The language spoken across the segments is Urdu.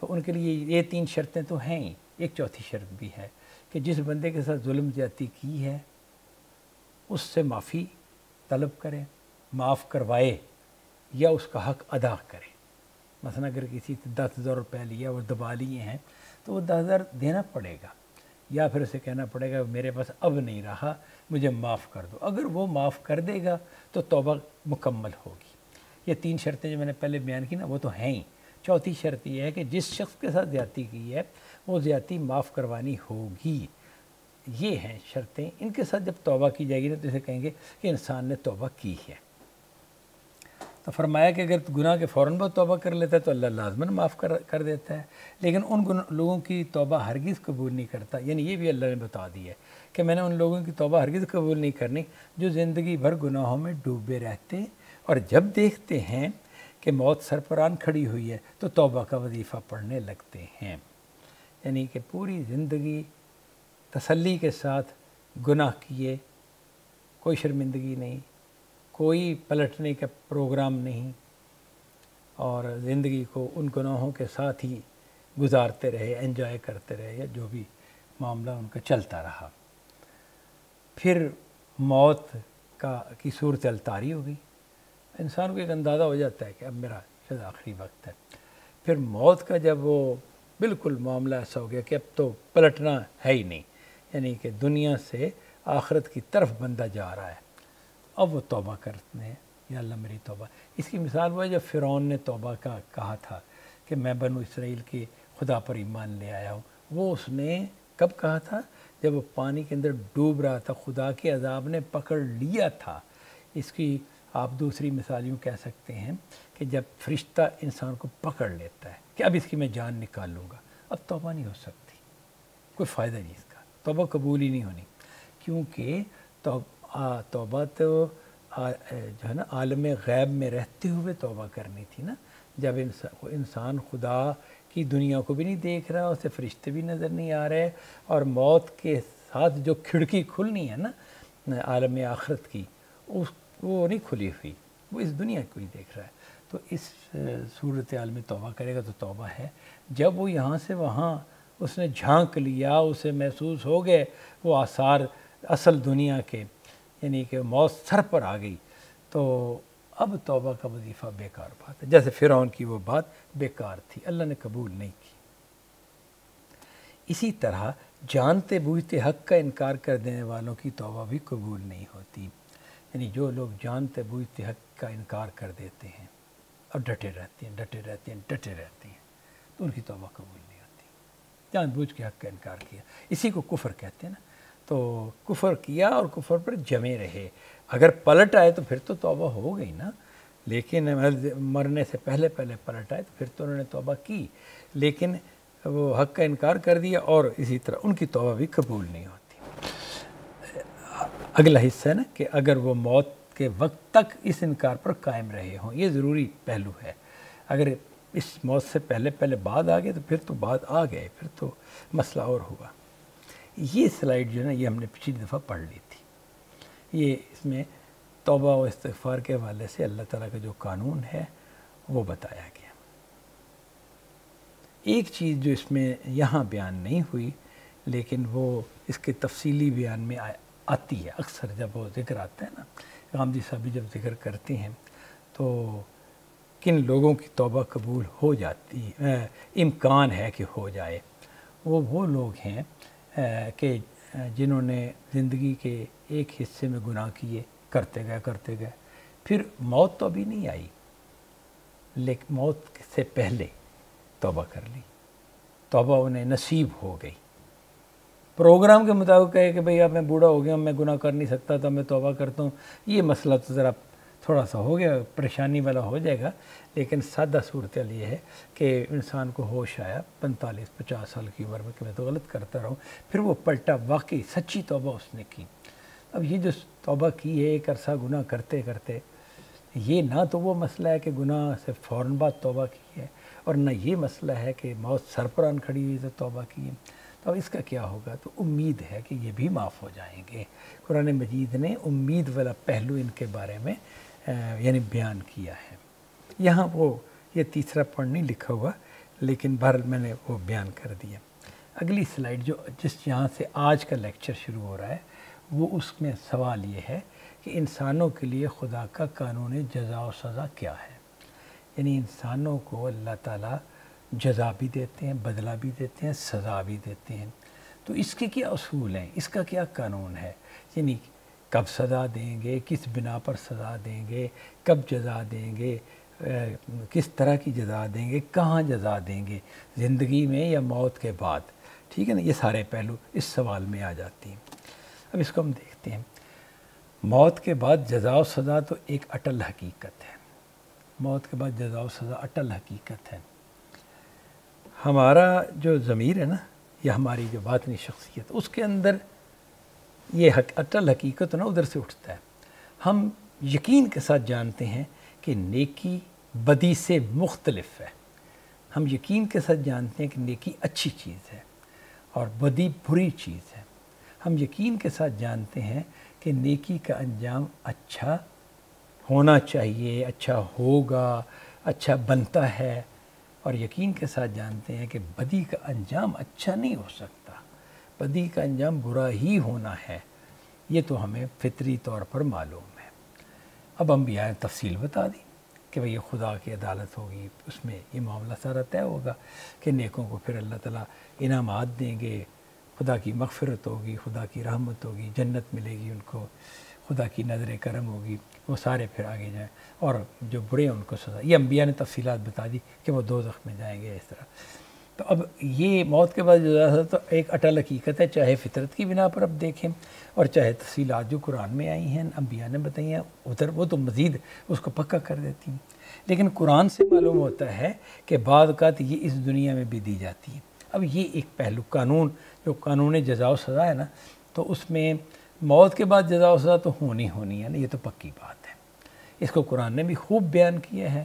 تو ان کے لیے یہ 3 شرطیں تو ہیں ہی، ایک چوتھی شرط بھی ہے کہ جس بندے کے ساتھ ظلم زیادتی کی ہے اس سے معافی طلب کریں، معاف کروائے یا اس کا حق ادا کرے۔ مثلا اگر کسی سے 10,000 روپے لیا اور دبا لیے ہیں تو وہ 10,000 دینا پڑے گا، یا پھر اسے کہنا پڑے گا میرے پاس اب نہیں رہا، مجھے معاف کر دو۔ اگر وہ معاف کر دے گا تو توبہ مکمل ہوگی۔ یہ 3 شرطیں جو میں نے پہلے بیان کی نا وہ تو ہیں ہی۔ چوتھی شرط یہ ہے کہ جس شخص کے ساتھ زیادتی کی ہے وہ زیادتی معاف کروانی ہوگی۔ یہ ہیں شرطیں، ان کے ساتھ جب توبہ کی جائے گی نا تو اسے کہیں گے کہ انسان نے توبہ کی ہے۔ تو فرمایا کہ اگر گناہ کے فوراً بعد توبہ کر لیتا ہے تو اللہ لازماً معاف کر دیتا ہے، لیکن ان لوگوں کی توبہ ہرگز قبول نہیں کرتا۔ یعنی یہ بھی اللہ نے بتا دیا ہے کہ میں نے ان لوگوں کی توبہ ہرگز قبول نہیں کرنی جو زندگی بھر گناہوں میں ڈوبے رہتے اور جب دیکھتے ہیں کہ موت سر پر آن کھڑی ہوئی ہے تو توبہ کا وظیفہ پڑھنے لگتے ہیں۔ یعنی کہ پوری زندگی تسلی کے ساتھ گناہ کیے، کوئی شرمندگی نہیں، کوئی پلٹنے کا پروگرام نہیں، اور زندگی کو ان گناہوں کے ساتھ ہی گزارتے رہے، انجوائے کرتے رہے، یا جو بھی معاملہ ان کا چلتا رہا۔ پھر موت کی صورتحال طاری ہو گئی، انسان کو ایک اندازہ ہو جاتا ہے کہ اب میرا شاید آخری وقت ہے۔ پھر موت کا جب وہ بالکل معاملہ ایسا ہو گیا کہ اب تو پلٹنا ہے ہی نہیں، یعنی کہ دنیا سے آخرت کی طرف بندہ جا رہا ہے، اب وہ توبہ کرتے ہیں، یا اللہ میری توبہ۔ اس کی مثال وہ ہے جب فرعون نے توبہ کا کہا تھا کہ میں بنو اسرائیل کے خدا پر ایمان لے آیا ہوں، وہ اس نے کب کہا تھا؟ جب وہ پانی کے اندر ڈوب رہا تھا، خدا کے عذاب نے پکڑ لیا تھا۔ اس کی آپ دوسری مثال یوں کہہ سکتے ہیں کہ جب فرشتہ انسان کو پکڑ لیتا ہے کہ اب اس کی میں جان نکال لوں گا، اب توبہ نہیں ہو سکتی، کوئی فائدہ نہیں اس کا، توبہ قبول ہی نہیں ہونی، کیونکہ توبہ تو جو ہے نا عالم غیب میں رہتے ہوئے توبہ کرنی تھی نا، جب انسان خدا کی دنیا کو بھی نہیں دیکھ رہا، اسے فرشتے بھی نظر نہیں آ رہے، اور موت کے ساتھ جو کھڑکی کھلنی ہے نا عالم آخرت کی وہ نہیں کھلی ہوئی، وہ اس دنیا کو ہی دیکھ رہا ہے، تو اس صورتحال میں توبہ کرے گا تو توبہ ہے۔ جب وہ یہاں سے وہاں اس نے جھانک لیا، اسے محسوس ہو گئے وہ آثار اصل دنیا کے، یعنی کہ موت سر پر آ گئی، تو اب توبہ کا وظیفہ بیکار بات ہے، جیسے فرعون کی وہ بات بیکار تھی، اللہ نے قبول نہیں کی۔ اسی طرح جانتے بوجھتے حق کا انکار کر دینے والوں کی توبہ بھی قبول نہیں ہوتی، یعنی جو لوگ جانتے بوجھتے حق کا انکار کر دیتے ہیں اور ڈٹے رہتے ہیں تو ان کی توبہ قبول نہیں ہوتی۔ جان بوجھ کے حق کا انکار کیا، اسی کو کفر کہتے ہیں نا، تو کفر کیا اور کفر پر جمے رہے، اگر پلٹ آئے تو پھر تو توبہ ہو گئی نا، لیکن مرنے سے پہلے پلٹ آئے تو پھر تو انہوں نے توبہ کی، لیکن وہ حق کا انکار کر دیا اور اسی طرح ان کی توبہ بھی قبول نہیں ہوتی۔ اگلا حصہ ہے نا کہ اگر وہ موت کے وقت تک اس انکار پر قائم رہے ہوں، یہ ضروری پہلو ہے، اگر اس موت سے پہلے بعد آ گئے تو پھر تو بعد آ گئے، پھر تو مسئلہ اور ہوا۔ یہ سلائیڈ جو ہے نا یہ ہم نے پچھلی دفعہ پڑھ لی تھی، یہ اس میں توبہ و استغفار کے حوالے سے اللہ تعالیٰ کا جو قانون ہے وہ بتایا گیا۔ ایک چیز جو اس میں یہاں بیان نہیں ہوئی لیکن وہ اس کے تفصیلی بیان میں آتی ہے، اکثر جب وہ ذکر آتا ہے نا، غامدی صاحب بھی جب ذکر کرتے ہیں تو کن لوگوں کی توبہ قبول ہو جاتی امکان ہے کہ ہو جائے، وہ لوگ ہیں کہ جنہوں نے زندگی کے ایک حصے میں گناہ کیے، کرتے گئے، پھر موت تو ابھی نہیں آئی لیکن موت سے پہلے توبہ کر لی، توبہ انہیں نصیب ہو گئی، پروگرام کے مطابق کہے کہ بھئی اب میں بوڑھا ہو گیا ہوں، میں گناہ کر نہیں سکتا تو میں توبہ کرتا ہوں، یہ مسئلہ تو ذرا تھوڑا سا ہو گیا، پریشانی والا ہو جائے گا، لیکن سادہ صورتحال یہ ہے کہ انسان کو ہوش آیا 45-50 سال کی عمر میں کہ میں تو غلط کرتا رہا ہوں، پھر وہ پلٹا، واقعی سچی توبہ اس نے کی۔ اب یہ جو توبہ کی ہے ایک عرصہ گناہ کرتے یہ نہ تو وہ مسئلہ ہے کہ گناہ سے فوراً بعد توبہ کی ہے، اور نہ یہ مسئلہ ہے کہ موت سر پر آن کھڑی ہوئی تو توبہ کی ہے، تو اس کا کیا ہوگا؟ تو امید ہے کہ یہ بھی معاف ہو جائیں گے۔ قرآن مجید نے امید والا پہلو ان کے بارے میں یعنی بیان کیا ہے۔ یہاں وہ یہ تیسرا پوائنٹ نہیں لکھا ہوا لیکن بہرحال میں نے وہ بیان کر دیا۔ اگلی سلائیڈ جس یہاں سے آج کا لیکچر شروع ہو رہا ہے، وہ اس میں سوال یہ ہے کہ انسانوں کے لیے خدا کا قانون جزا و سزا کیا ہے؟ یعنی انسانوں کو اللہ تعالیٰ جزا بھی دیتے ہیں، بدلہ بھی دیتے ہیں، سزا بھی دیتے ہیں، تو اس کے کیا اصول ہیں، اس کا کیا قانون ہے؟ یعنی کب سزا دیں گے، کس بنا پر سزا دیں گے، کب جزا دیں گے، کس طرح کی جزا دیں گے، کہاں جزا دیں گے، زندگی میں یا موت کے بعد؟ ٹھیک ہے نا، یہ سارے پہلو اس سوال میں آ جاتے ہیں۔ اب اس کو ہم دیکھتے ہیں۔ موت کے بعد جزا و سزا تو ایک اٹل حقیقت ہے، موت کے بعد جزا و سزا اٹل حقیقت ہے۔ ہمارا جو ضمیر ہے نا، یا ہماری جو باطنی شخصیت، اس کے اندر یہ اٹل حقیقت نا ادھر سے اٹھتا ہے۔ ہم یقین کے ساتھ جانتے ہیں کہ نیکی بدی سے مختلف ہے، ہم یقین کے ساتھ جانتے ہیں کہ نیکی اچھی چیز ہے اور بدی بری چیز ہے۔ ہم یقین کے ساتھ جانتے ہیں کہ نیکی کا انجام اچھا ہونا چاہیے، اچھا ہوگا، اچھا بنتا ہے، اور یقین کے ساتھ جانتے ہیں کہ بدی کا انجام اچھا نہیں ہو سکتا، بدی کا انجام برا ہی ہونا ہے۔ یہ تو ہمیں فطری طور پر معلوم ہے۔ اب انبیاء نے تفصیل بتا دی کہ بھئی یہ خدا کی عدالت ہوگی، اس میں یہ معاملہ سارا طے ہوگا کہ نیکوں کو پھر اللہ تعالیٰ انعامات دیں گے، خدا کی مغفرت ہوگی، خدا کی رحمت ہوگی، جنت ملے گی ان کو، خدا کی نظر کرم ہوگی، وہ سارے پھر آگے جائیں، اور جو برے ہیں ان کو سزا۔ یہ انبیاء نے تفصیلات بتا دی کہ وہ دوزخ میں جائیں گے، اس طرح۔ تو اب یہ موت کے بعد جو تو ایک اٹل حقیقت ہے، چاہے فطرت کی بنا پر اب دیکھیں اور چاہے تفصیلات جو قرآن میں آئی ہیں، انبیاء نے بتائی ہیں، ادھر وہ تو مزید اس کو پکا کر دیتی ہیں۔ لیکن قرآن سے معلوم ہوتا ہے کہ بعض اوقات یہ اس دنیا میں بھی دی جاتی ہے۔ اب یہ ایک پہلو قانون، جو قانون جزا و سزا ہے نا، تو اس میں موت کے بعد جزا و سزا تو ہونی ہے نا، یہ تو پکی بات ہے۔ اس کو قرآن نے بھی خوب بیان کیا ہے۔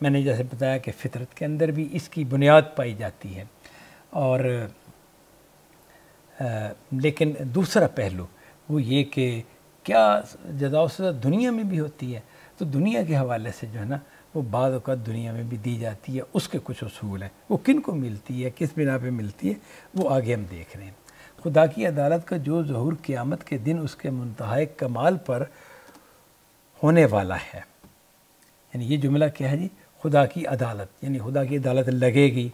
میں نے جیسے بتایا کہ فطرت کے اندر بھی اس کی بنیاد پائی جاتی ہے، اور لیکن دوسرا پہلو وہ یہ کہ کیا جزا و سزا دنیا میں بھی ہوتی ہے؟ تو دنیا کے حوالے سے جو ہے نا، وہ بعض اوقات دنیا میں بھی دی جاتی ہے، اس کے کچھ اصول ہیں، وہ کن کو ملتی ہے، کس بنا پہ ملتی ہے، وہ آگے ہم دیکھ رہے ہیں۔ خدا کی عدالت کا جو ظہور قیامت کے دن اس کے منتہائے کمال پر ہونے والا ہے، یعنی یہ جملہ کیا ہے جی؟ خدا کی عدالت، یعنی خدا کی عدالت لگے گی،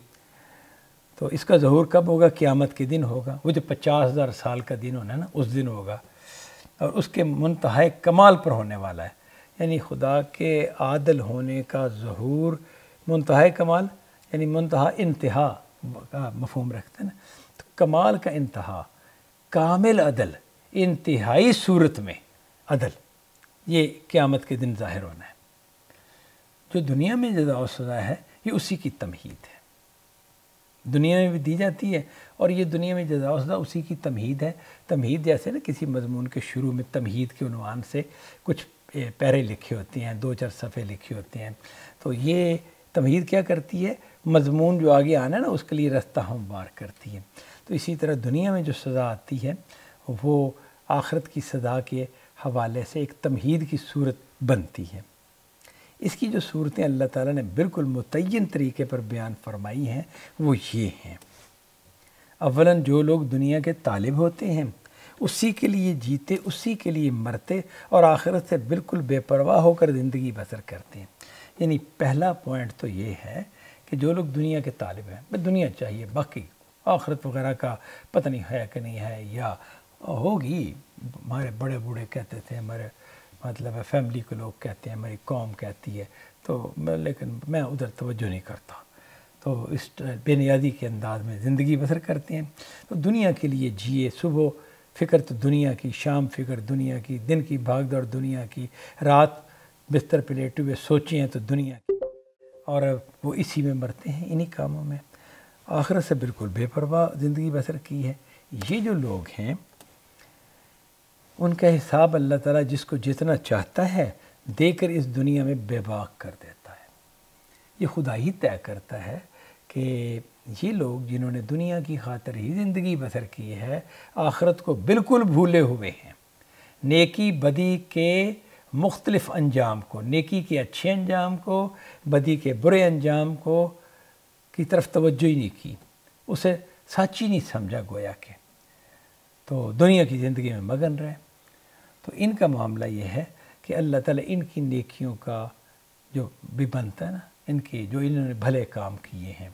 تو اس کا ظہور کب ہوگا؟ قیامت کے دن ہوگا، وہ جو 50,000 سال کا دن ہونا ہے نا، اس دن ہوگا، اور اس کے منتہائے کمال پر ہونے والا ہے۔ یعنی خدا کے عادل ہونے کا ظہور، منتہائے کمال یعنی منتہا انتہا کا مفہوم رکھتے ہیں نا، تو کمال کا انتہا، کامل عدل، انتہائی صورت میں عدل، یہ قیامت کے دن ظاہر ہونا ہے۔ جو دنیا میں جزا و سزا ہے، یہ اسی کی تمہید ہے، دنیا میں بھی دی جاتی ہے، اور یہ دنیا میں جزا و سزا اسی کی تمہید ہے۔ تمہید جیسے نا کسی مضمون کے شروع میں تمہید کے عنوان سے کچھ پیرے لکھے ہوتے ہیں، 2-4 صفحے لکھے ہوتے ہیں، تو یہ تمہید کیا کرتی ہے؟ مضمون جو آگے آنا ہے نا، اس کے لیے رستہ ہموار کرتی ہے۔ تو اسی طرح دنیا میں جو سزا آتی ہے، وہ آخرت کی سزا کے حوالے سے ایک تمہید کی صورت بنتی ہے۔ اس کی جو صورتیں اللہ تعالیٰ نے بالکل متعین طریقے پر بیان فرمائی ہیں، وہ یہ ہیں۔ اولاً جو لوگ دنیا کے طالب ہوتے ہیں، اسی کے لیے جیتے، اسی کے لیے مرتے، اور آخرت سے بالکل بے پرواہ ہو کر زندگی بسر کرتے ہیں۔ یعنی پہلا پوائنٹ تو یہ ہے کہ جو لوگ دنیا کے طالب ہیں، دنیا چاہیے، باقی آخرت وغیرہ کا پتہ نہیں ہے کہ نہیں ہے، یا ہوگی، ہمارے بڑے بوڑھے کہتے تھے، ہمارے مطلب ہے فیملی کے لوگ کہتے ہیں، ہماری قوم کہتی ہے، تو لیکن میں ادھر توجہ نہیں کرتا، تو اس بے نیازی کے انداز میں زندگی بسر کرتے ہیں۔ تو دنیا کے لیے جیے، صبح فکر تو دنیا کی، شام فکر دنیا کی، دن کی بھاگ دوڑ دنیا کی، رات بستر پہ لیٹے ہوئے سوچیں تو دنیا کی، اور وہ اسی میں مرتے ہیں، انہی کاموں میں، آخرت سے بالکل بے پرواہ زندگی بسر کی ہے۔ یہ جو لوگ ہیں، ان کا حساب اللہ تعالیٰ جس کو جتنا چاہتا ہے دے کر اس دنیا میں بے باک کر دیتا ہے۔ یہ خدا ہی طے کرتا ہے کہ یہ لوگ جنہوں نے دنیا کی خاطر ہی زندگی بسر کی ہے، آخرت کو بالکل بھولے ہوئے ہیں، نیکی بدی کے مختلف انجام کو، نیکی کے اچھے انجام کو، بدی کے برے انجام کو کی طرف توجہ ہی نہیں کی، اسے سچ ہی نہیں سمجھا گویا کہ، تو دنیا کی زندگی میں مگن رہے۔ تو ان کا معاملہ یہ ہے کہ اللہ تعالیٰ ان کی نیکیوں کا جو بھی بنتا ہے نا، ان کی جو انہوں نے بھلے کام کیے ہیں،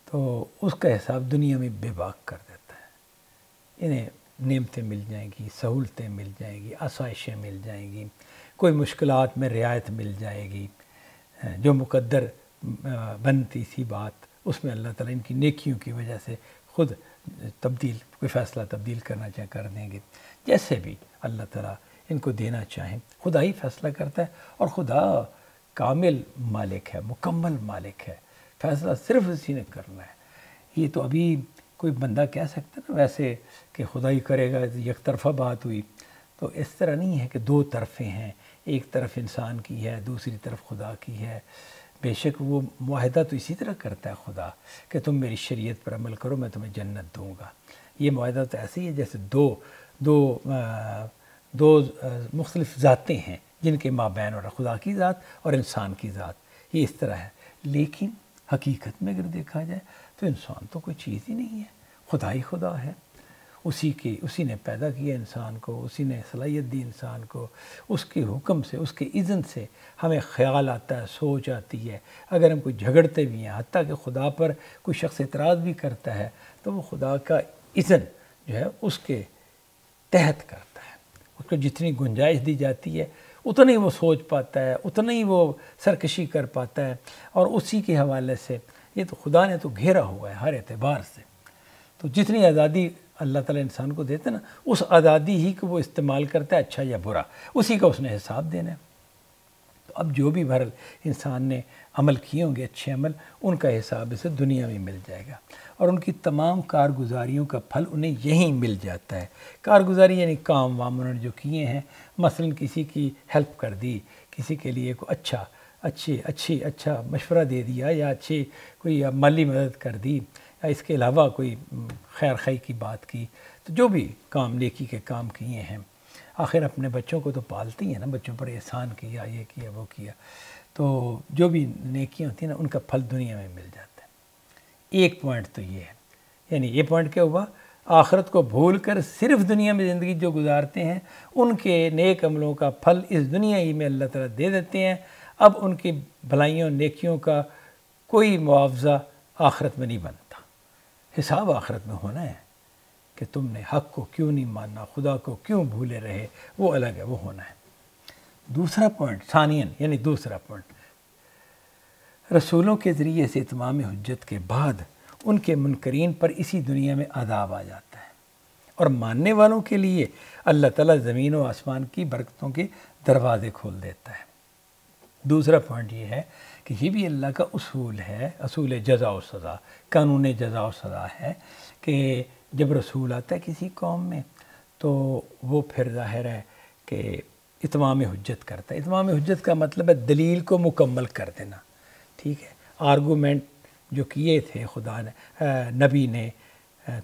تو اس کا حساب دنیا میں بے باک کر دیتا ہے۔ انہیں نعمتیں مل جائیں گی، سہولتیں مل جائیں گی، آسائشیں مل جائیں گی، کوئی مشکلات میں رعایت مل جائے گی، جو مقدر بنتی تھی بات اس میں اللہ تعالیٰ ان کی نیکیوں کی وجہ سے خود تبدیل، کوئی فیصلہ تبدیل کرنا چاہے کر دیں گے، جیسے بھی اللہ تعالیٰ ان کو دینا چاہیں۔ خدا ہی فیصلہ کرتا ہے، اور خدا کامل مالک ہے، مکمل مالک ہے، فیصلہ صرف اسی نے کرنا ہے۔ یہ تو ابھی کوئی بندہ کہہ سکتا ہے نا ویسے کہ خدا ہی کرے گا، یک طرفہ بات ہوئی، تو اس طرح نہیں ہے کہ دو طرفیں ہیں، ایک طرف انسان کی ہے، دوسری طرف خدا کی ہے۔ بے شک وہ معاہدہ تو اسی طرح کرتا ہے خدا کہ تم میری شریعت پر عمل کرو میں تمہیں جنت دوں گا۔ یہ معاہدہ تو ایسے ہی ہے جیسے دو مختلف ذاتیں ہیں جن کے مابین، اور خدا کی ذات اور انسان کی ذات، یہ اس طرح ہے۔ لیکن حقیقت میں اگر دیکھا جائے تو انسان تو کوئی چیز ہی نہیں ہے، خدا ہی خدا ہے۔ اسی نے پیدا کیا انسان کو، اسی نے صلاحیت دی انسان کو، اس کے حکم سے، اس کے اذن سے ہمیں خیال آتا ہے، سوچ آتی ہے۔ اگر ہم کوئی جھگڑتے بھی ہیں، حتیٰ کہ خدا پر کوئی شخص اعتراض بھی کرتا ہے تو وہ خدا کا اذن جو ہے اس کے تحت کرتا ہے، اس کو جتنی گنجائش دی جاتی ہے اتنا ہی وہ سوچ پاتا ہے، اتنا ہی وہ سرکشی کر پاتا ہے، اور اسی کے حوالے سے یہ تو خدا نے تو گھیرا ہوا ہے ہر اعتبار سے۔ تو جتنی آزادی اللہ تعالیٰ انسان کو دیتے ہیں نا، اس آزادی ہی کو وہ استعمال کرتا ہے، اچھا یا برا، اسی کا اس نے حساب دینا ہے۔ تو اب جو بھی بہرحال انسان نے عمل کیے ہوں گے، اچھے عمل، ان کا حساب اسے دنیا میں مل جائے گا، اور ان کی تمام کارگزاریوں کا پھل انہیں یہیں مل جاتا ہے۔ کارگزاری یعنی کام وام انہوں نے جو کیے ہیں، مثلا کسی کی ہیلپ کر دی، کسی کے لیے کوئی اچھا مشورہ دے دیا، یا کوئی مالی مدد کر دی، یا اس کے علاوہ کوئی خیر خواہی کی بات کی، تو جو بھی کام نیکی کے کام کیے ہیں، آخر اپنے بچوں کو تو پالتی ہیں نا، بچوں پر احسان کیا، یہ کیا وہ کیا، تو جو بھی نیکیاں ہوتی ہیں نا ان کا پھل دنیا میں مل جاتا ہے۔ ایک پوائنٹ تو یہ ہے، یعنی یہ پوائنٹ کیا ہوا، آخرت کو بھول کر صرف دنیا میں زندگی جو گزارتے ہیں ان کے نیک عملوں کا پھل اس دنیا ہی میں اللہ تعالیٰ دے دیتے ہیں۔ اب ان کی بھلائیوں نیکیوں کا کوئی معاوضہ آخرت میں نہیں بنتا، حساب آخرت میں ہونا ہے کہ تم نے حق کو کیوں نہیں ماننا، خدا کو کیوں بھولے رہے، وہ الگ ہے، وہ ہونا ہے۔ دوسرا پوائنٹ، ثانیاً یعنی دوسرا پوائنٹ، رسولوں کے ذریعے سے اتمام حجت کے بعد ان کے منکرین پر اسی دنیا میں عذاب آ جاتا ہے، اور ماننے والوں کے لیے اللہ تعالیٰ زمین و آسمان کی برکتوں کے دروازے کھول دیتا ہے۔ دوسرا پوائنٹ یہ ہے کہ یہ بھی اللہ کا اصول ہے، اصول جزا و سزا، قانون جزا و سزا ہے کہ جب رسول آتا ہے کسی قوم میں تو وہ پھر ظاہر ہے کہ اتمام حجت کرتا ہے۔ اتمام حجت کا مطلب ہے دلیل کو مکمل کر دینا، ٹھیک ہے۔ آرگومنٹ جو کیے تھے خدا نے، نبی نے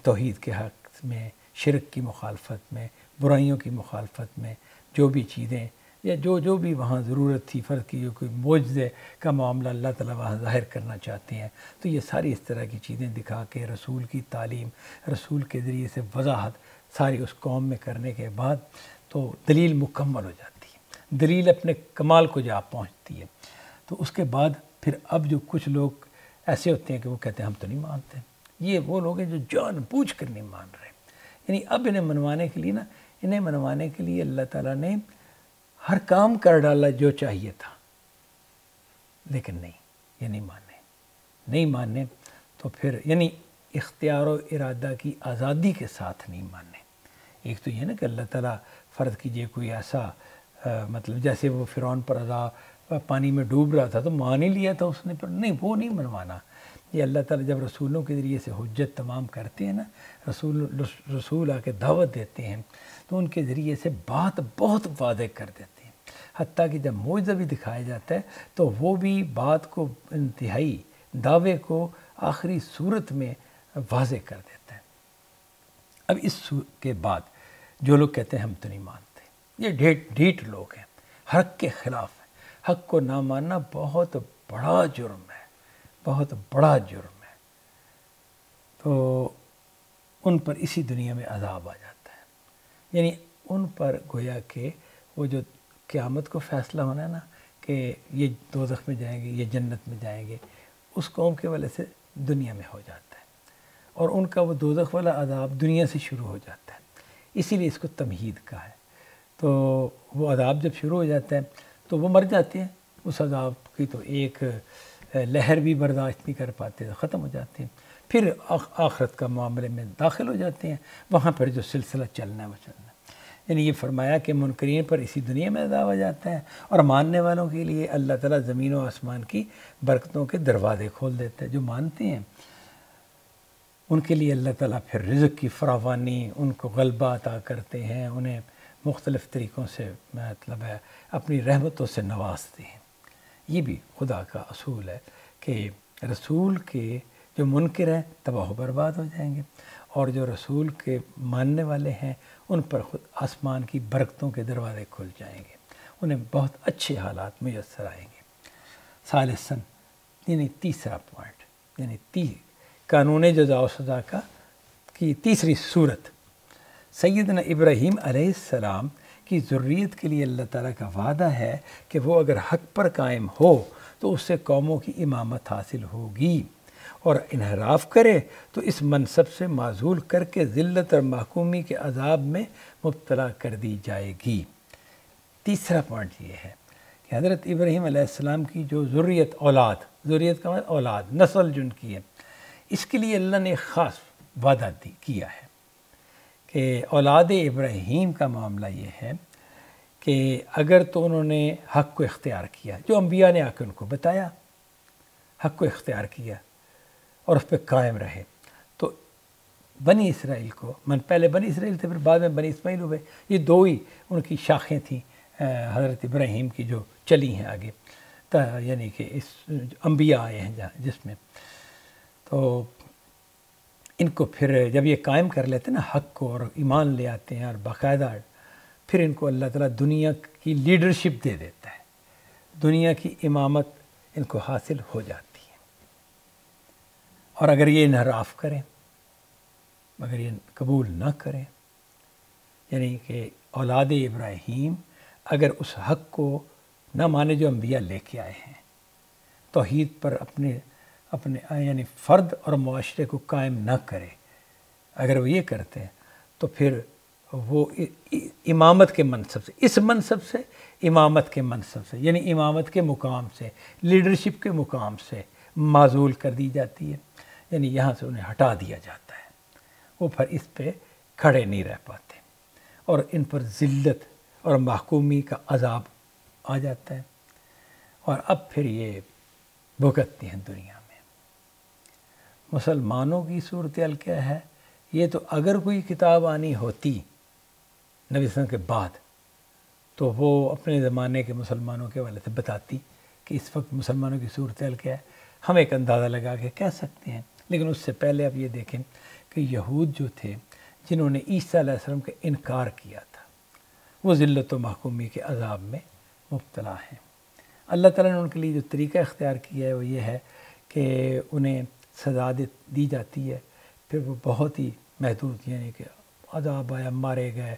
توحید کے حق میں، شرک کی مخالفت میں، برائیوں کی مخالفت میں، جو بھی چیزیں یا جو بھی وہاں ضرورت تھی، فرض کی جو کوئی معجزے کا معاملہ اللہ تعالیٰ وہاں ظاہر کرنا چاہتے ہیں، تو یہ ساری اس طرح کی چیزیں دکھا کے رسول کی تعلیم، رسول کے ذریعے سے وضاحت ساری اس قوم میں کرنے کے بعد تو دلیل مکمل ہو جاتی ہے، دلیل اپنے کمال کو جا پہنچتی ہے۔ تو اس کے بعد پھر اب جو کچھ لوگ ایسے ہوتے ہیں کہ وہ کہتے ہیں ہم تو نہیں مانتے، یہ وہ لوگ ہیں جو جان بوجھ کر نہیں مان رہے، یعنی اب انہیں منوانے کے لیے اللہ تعالیٰ نے ہر کام کر ڈالا جو چاہیے تھا، لیکن نہیں، یہ نہیں ماننے تو پھر یعنی اختیار و ارادہ کی آزادی کے ساتھ نہیں ماننے۔ ایک تو یہ نا کہ اللہ تعالیٰ فرض کیجئے کوئی ایسا مطلب جیسے وہ فرعون پر عذاب پانی میں ڈوب رہا تھا تو مان ہی لیا تھا اس نے، پر نہیں، وہ نہیں منوانا۔ یہ اللہ تعالیٰ جب رسولوں کے ذریعے سے حجت تمام کرتے ہیں نا، رسول آ کے دعوت دیتے ہیں تو ان کے ذریعے سے بات بہت واضح کر دیتے ہیں، حتیٰ کہ جب معجزہ بھی دکھایا جاتا ہے تو وہ بھی بات کو انتہائی دعوے کو آخری صورت میں واضح کر دیتا ہے۔ اب اس کے بعد جو لوگ کہتے ہیں ہم تو نہیں مانتے، یہ ڈھیٹ لوگ ہیں، حق کے خلاف ہیں۔ حق کو نہ ماننا بہت بڑا جرم ہے، بہت بڑا جرم ہے، تو ان پر اسی دنیا میں عذاب آ جاتا ہے۔ یعنی ان پر گویا کہ وہ جو قیامت کو فیصلہ ہونا ہے نا کہ یہ دوزخ میں جائیں گے، یہ جنت میں جائیں گے، اس قوم کے والے سے دنیا میں ہو جاتا ہے، اور ان کا وہ دوزخ والا عذاب دنیا سے شروع ہو جاتا ہے۔ اسی لیے اس کو تمہید کہا ہے۔ تو وہ عذاب جب شروع ہو جاتا ہے تو وہ مر جاتے ہیں، اس عذاب کی تو ایک لہر بھی برداشت نہیں کر پاتے، تو ختم ہو جاتے ہیں۔ پھر آخرت کا معاملے میں داخل ہو جاتے ہیں، وہاں پر جو سلسلہ چلنا ہے وہ چلنا ہے۔ یعنی یہ فرمایا کہ منکرین پر اسی دنیا میں عذاب آ جاتا ہے، اور ماننے والوں کے لیے اللہ تعالیٰ زمین و آسمان کی برکتوں کے دروازے کھول دیتا ہے۔ جو مانتے ہیں ان کے لیے اللہ تعالیٰ پھر رزق کی فراوانی، ان کو غلبہ عطا کرتے ہیں، انہیں مختلف طریقوں سے مطلب ہے اپنی رحمتوں سے نوازتے ہیں۔ یہ بھی خدا کا اصول ہے کہ رسول کے جو منکر ہیں تباہ و برباد ہو جائیں گے، اور جو رسول کے ماننے والے ہیں ان پر خود آسمان کی برکتوں کے دروازے کھل جائیں گے، انہیں بہت اچھے حالات میسر آئیں گے۔ ثالثاً یعنی تیسرا پوائنٹ، یعنی قانون جزا و سزا کی تیسری صورت، سیدنا ابراہیم علیہ السلام کی ذریت کے لیے اللہ تعالیٰ کا وعدہ ہے کہ وہ اگر حق پر قائم ہو تو اس سے قوموں کی امامت حاصل ہوگی، اور انحراف کرے تو اس منصب سے معزول کر کے ذلت اور محکومی کے عذاب میں مبتلا کر دی جائے گی۔ تیسرا پوائنٹ یہ ہے کہ حضرت ابراہیم علیہ السلام کی جو ذریت کا مطلب اولاد، نسل جن کی ہے، اس کے لیے اللہ نے خاص وعدہ کیا ہے کہ اولاد ابراہیم کا معاملہ یہ ہے کہ اگر تو انہوں نے حق کو اختیار کیا، جو انبیاء نے آ کے ان کو بتایا، حق کو اختیار کیا اور اس پہ قائم رہے، تو بنی اسرائیل کو، پہلے بنی اسرائیل تھے، پھر بعد میں بنی اسماعیل ہوئے، یہ دو ہی ان کی شاخیں تھیں حضرت ابراہیم کی جو چلی ہیں آگے، یعنی کہ اس انبیاء آئے ہیں جس میں، تو ان کو پھر جب یہ قائم کر لیتے ہیں نا حق کو اور ایمان لے آتے ہیں اور باقاعدہ، پھر ان کو اللہ تعالیٰ دنیا کی لیڈرشپ دے دیتا ہے، دنیا کی امامت ان کو حاصل ہو جاتی ہے۔ اور اگر یہ انحراف کریں، اگر یہ قبول نہ کریں، یعنی کہ اولاد ابراہیم اگر اس حق کو نہ مانے جو انبیاء لے کے آئے ہیں، توحید پر اپنے یعنی فرد اور معاشرے کو قائم نہ کرے، اگر وہ یہ کرتے ہیں تو پھر وہ امامت کے منصب سے، اس منصب سے، امامت کے منصب سے، یعنی امامت کے مقام سے، لیڈرشپ کے مقام سے معزول کر دی جاتی ہے، یعنی یہاں سے انہیں ہٹا دیا جاتا ہے، وہ پھر اس پہ کھڑے نہیں رہ پاتے، اور ان پر ذلت اور محکومی کا عذاب آ جاتا ہے، اور اب پھر یہ بھگتتے ہیں دنیا میں۔ مسلمانوں کی صورتحال کیا ہے؟ یہ تو اگر کوئی کتاب آنی ہوتی نبی صلی اللہ علیہ وسلم کے بعد تو وہ اپنے زمانے کے مسلمانوں کے والے سے بتاتی کہ اس وقت مسلمانوں کی صورتحال کیا ہے، ہم ایک اندازہ لگا کے کہہ سکتے ہیں، لیکن اس سے پہلے آپ یہ دیکھیں کہ یہود جو تھے جنہوں نے عیسیٰ علیہ السلام کا انکار کیا تھا، وہ ذلت و محکومی کے عذاب میں مبتلا ہیں۔ اللہ تعالیٰ نے ان کے لیے جو طریقہ اختیار کیا ہے وہ یہ ہے کہ انہیں سزا دی جاتی ہے، پھر وہ بہت ہی محدود، یعنی کہ عذاب آیا، مارے گئے،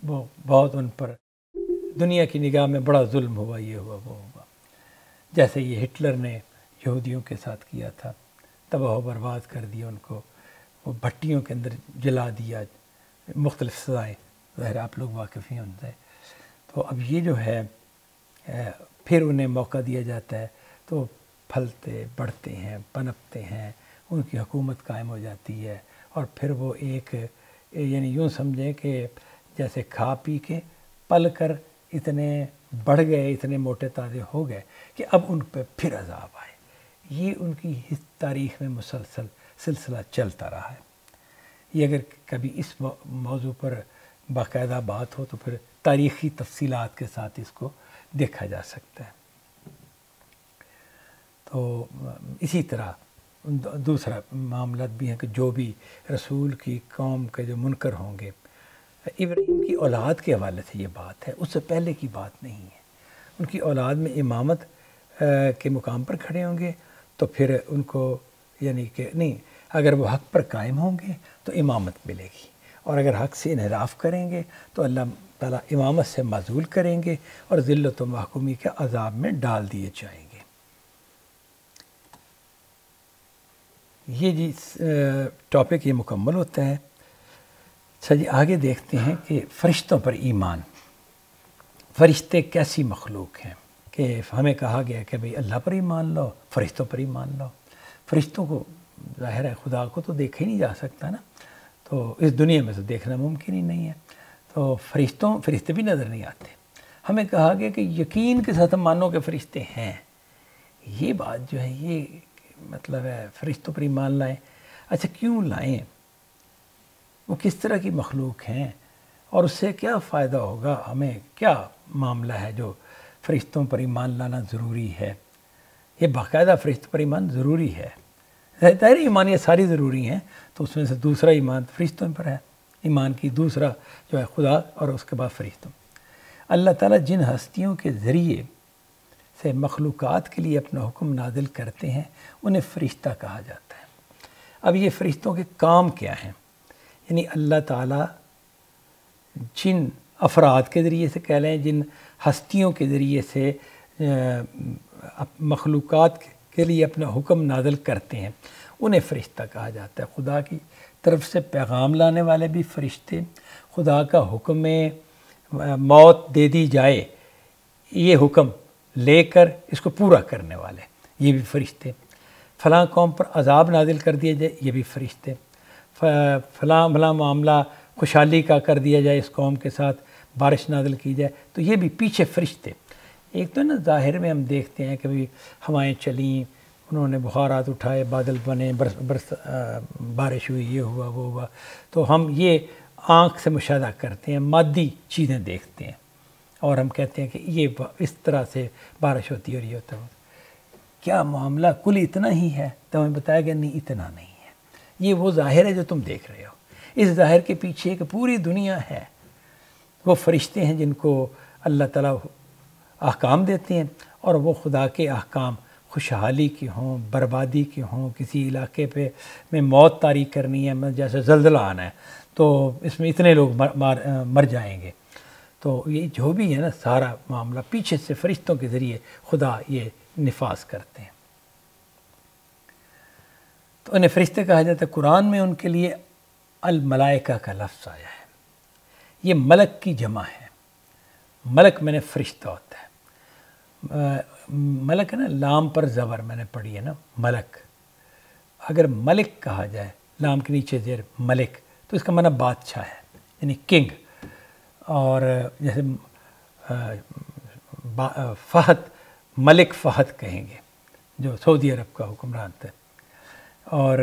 وہ بہت ان پر دنیا کی نگاہ میں بڑا ظلم ہوا، یہ ہوا وہ ہوا، جیسے یہ ہٹلر نے یہودیوں کے ساتھ کیا تھا، تباہ و برباد کر دیا ان کو، وہ بھٹیوں کے اندر جلا دیا، مختلف سزائیں، ظاہر آپ لوگ واقف ہیں ان سے۔ تو اب یہ جو ہے پھر انہیں موقع دیا جاتا ہے تو پھلتے بڑھتے ہیں، پنپتے ہیں، ان کی حکومت قائم ہو جاتی ہے، اور پھر وہ ایک یعنی یوں سمجھیں کہ جیسے کھا پی کے پل کر اتنے بڑھ گئے، اتنے موٹے تازے ہو گئے کہ اب ان پہ پھر عذاب آئے۔ یہ ان کی تاریخ میں مسلسل سلسلہ چلتا رہا ہے۔ یہ اگر کبھی اس موضوع پر باقاعدہ بات ہو تو پھر تاریخی تفصیلات کے ساتھ اس کو دیکھا جا سکتا ہے۔ تو اسی طرح دوسرا معاملات بھی ہیں کہ جو بھی رسول کی قوم کے جو منکر ہوں گے، ابراہیم کی اولاد کے حوالے سے یہ بات ہے، اس سے پہلے کی بات نہیں ہے، ان کی اولاد میں امامت کے مقام پر کھڑے ہوں گے تو پھر ان کو یعنی کہ نہیں، اگر وہ حق پر قائم ہوں گے تو امامت ملے گی، اور اگر حق سے انحراف کریں گے تو اللہ تعالیٰ امامت سے معزول کریں گے اور ذلت و محکومی کے عذاب میں ڈال دیے جائیں گے۔ یہ جی ٹاپک یہ مکمل ہوتا ہے۔ اچھا جی، آگے دیکھتے ہیں کہ فرشتوں پر ایمان، فرشتے کیسی مخلوق ہیں، کہ ہمیں کہا گیا کہ بھئی اللہ پر ایمان لاؤ، فرشتوں پر ایمان لاؤ۔ فرشتوں کو ظاہر ہے خدا کو تو دیکھا ہی نہیں جا سکتا نا، تو اس دنیا میں تو دیکھنا ممکن ہی نہیں ہے، تو فرشتے بھی نظر نہیں آتے۔ ہمیں کہا گیا کہ یقین کے ساتھ مانو کہ فرشتے ہیں۔ یہ بات جو ہے یہ مطلب ہے فرشتوں پر ایمان لائیں۔ اچھا کیوں لائیں؟ وہ کس طرح کی مخلوق ہیں اور اس سے کیا فائدہ ہوگا، ہمیں کیا معاملہ ہے جو فرشتوں پر ایمان لانا ضروری ہے؟ یہ باقاعدہ فرشتوں پر ایمان ضروری ہے، ظاہر ایمان یہ ساری ضروری ہیں، تو اس میں سے دوسرا ایمان فرشتوں پر ہے۔ ایمان کی دوسرا جو ہے خدا اور اس کے بعد فرشتوں۔ اللہ تعالیٰ جن ہستیوں کے ذریعے سے مخلوقات کے لیے اپنا حکم نازل کرتے ہیں انہیں فرشتہ کہا جاتا ہے۔ اب یہ فرشتوں کے کام کیا ہیں؟ یعنی اللہ تعالیٰ جن افراد کے ذریعے سے کہہ لیں، جن ہستیوں کے ذریعے سے مخلوقات کے لیے اپنا حکم نازل کرتے ہیں انہیں فرشتہ کہا جاتا ہے۔ خدا کی طرف سے پیغام لانے والے بھی فرشتے، خدا کا حکم موت دے دی جائے یہ حکم لے کر اس کو پورا کرنے والے یہ بھی فرشتے، فلاں قوم پر عذاب نازل کر دیا جائے یہ بھی فرشتے، فلاں معاملہ خوشحالی کا کر دیا جائے، اس قوم کے ساتھ بارش نازل کی جائے تو یہ بھی پیچھے فرشتے۔ ایک تو نا ظاہر میں ہم دیکھتے ہیں کہ بھی ہوائیں چلیں، انہوں نے بخارات اٹھائے، بادل بنے، بارش ہوئی، یہ ہوا وہ ہوا، تو ہم یہ آنکھ سے مشاہدہ کرتے ہیں، مادی چیزیں دیکھتے ہیں اور ہم کہتے ہیں کہ یہ اس طرح سے بارش ہوتی ہے اور یہ ہوتا ہے۔ کیا معاملہ کل اتنا ہی ہے؟ تو ہمیں بتایا گیا نہیں، اتنا نہیں ہے، یہ وہ ظاہر ہے جو تم دیکھ رہے ہو، اس ظاہر کے پیچھے ایک پوری دنیا ہے۔ وہ فرشتے ہیں جن کو اللہ تعالیٰ احکام دیتے ہیں، اور وہ خدا کے احکام خوشحالی کے ہوں، بربادی کے ہوں، کسی علاقے پہ میں موت طاری کرنی ہے، جیسے زلزلہ آنا ہے تو اس میں اتنے لوگ مر جائیں گے، تو یہ جو بھی ہے نا سارا معاملہ پیچھے سے فرشتوں کے ذریعے خدا یہ نفاذ کرتے ہیں۔ تو انہیں فرشتے کہا جاتا ہے۔ قرآن میں ان کے لیے الملائکہ کا لفظ آیا ہے، یہ ملک کی جمع ہے۔ ملک میں نے فرشتہ ہوتا ہے، ملک ہے نا، لام پر زبر میں نے پڑھی ہے نا ملک۔ اگر ملک کہا جائے لام کے نیچے زیر ملک تو اس کا معنی بادشاہ ہے، یعنی کنگ۔ اور جیسے فہد، ملک فہد کہیں گے جو سعودی عرب کا حکمران تھا، اور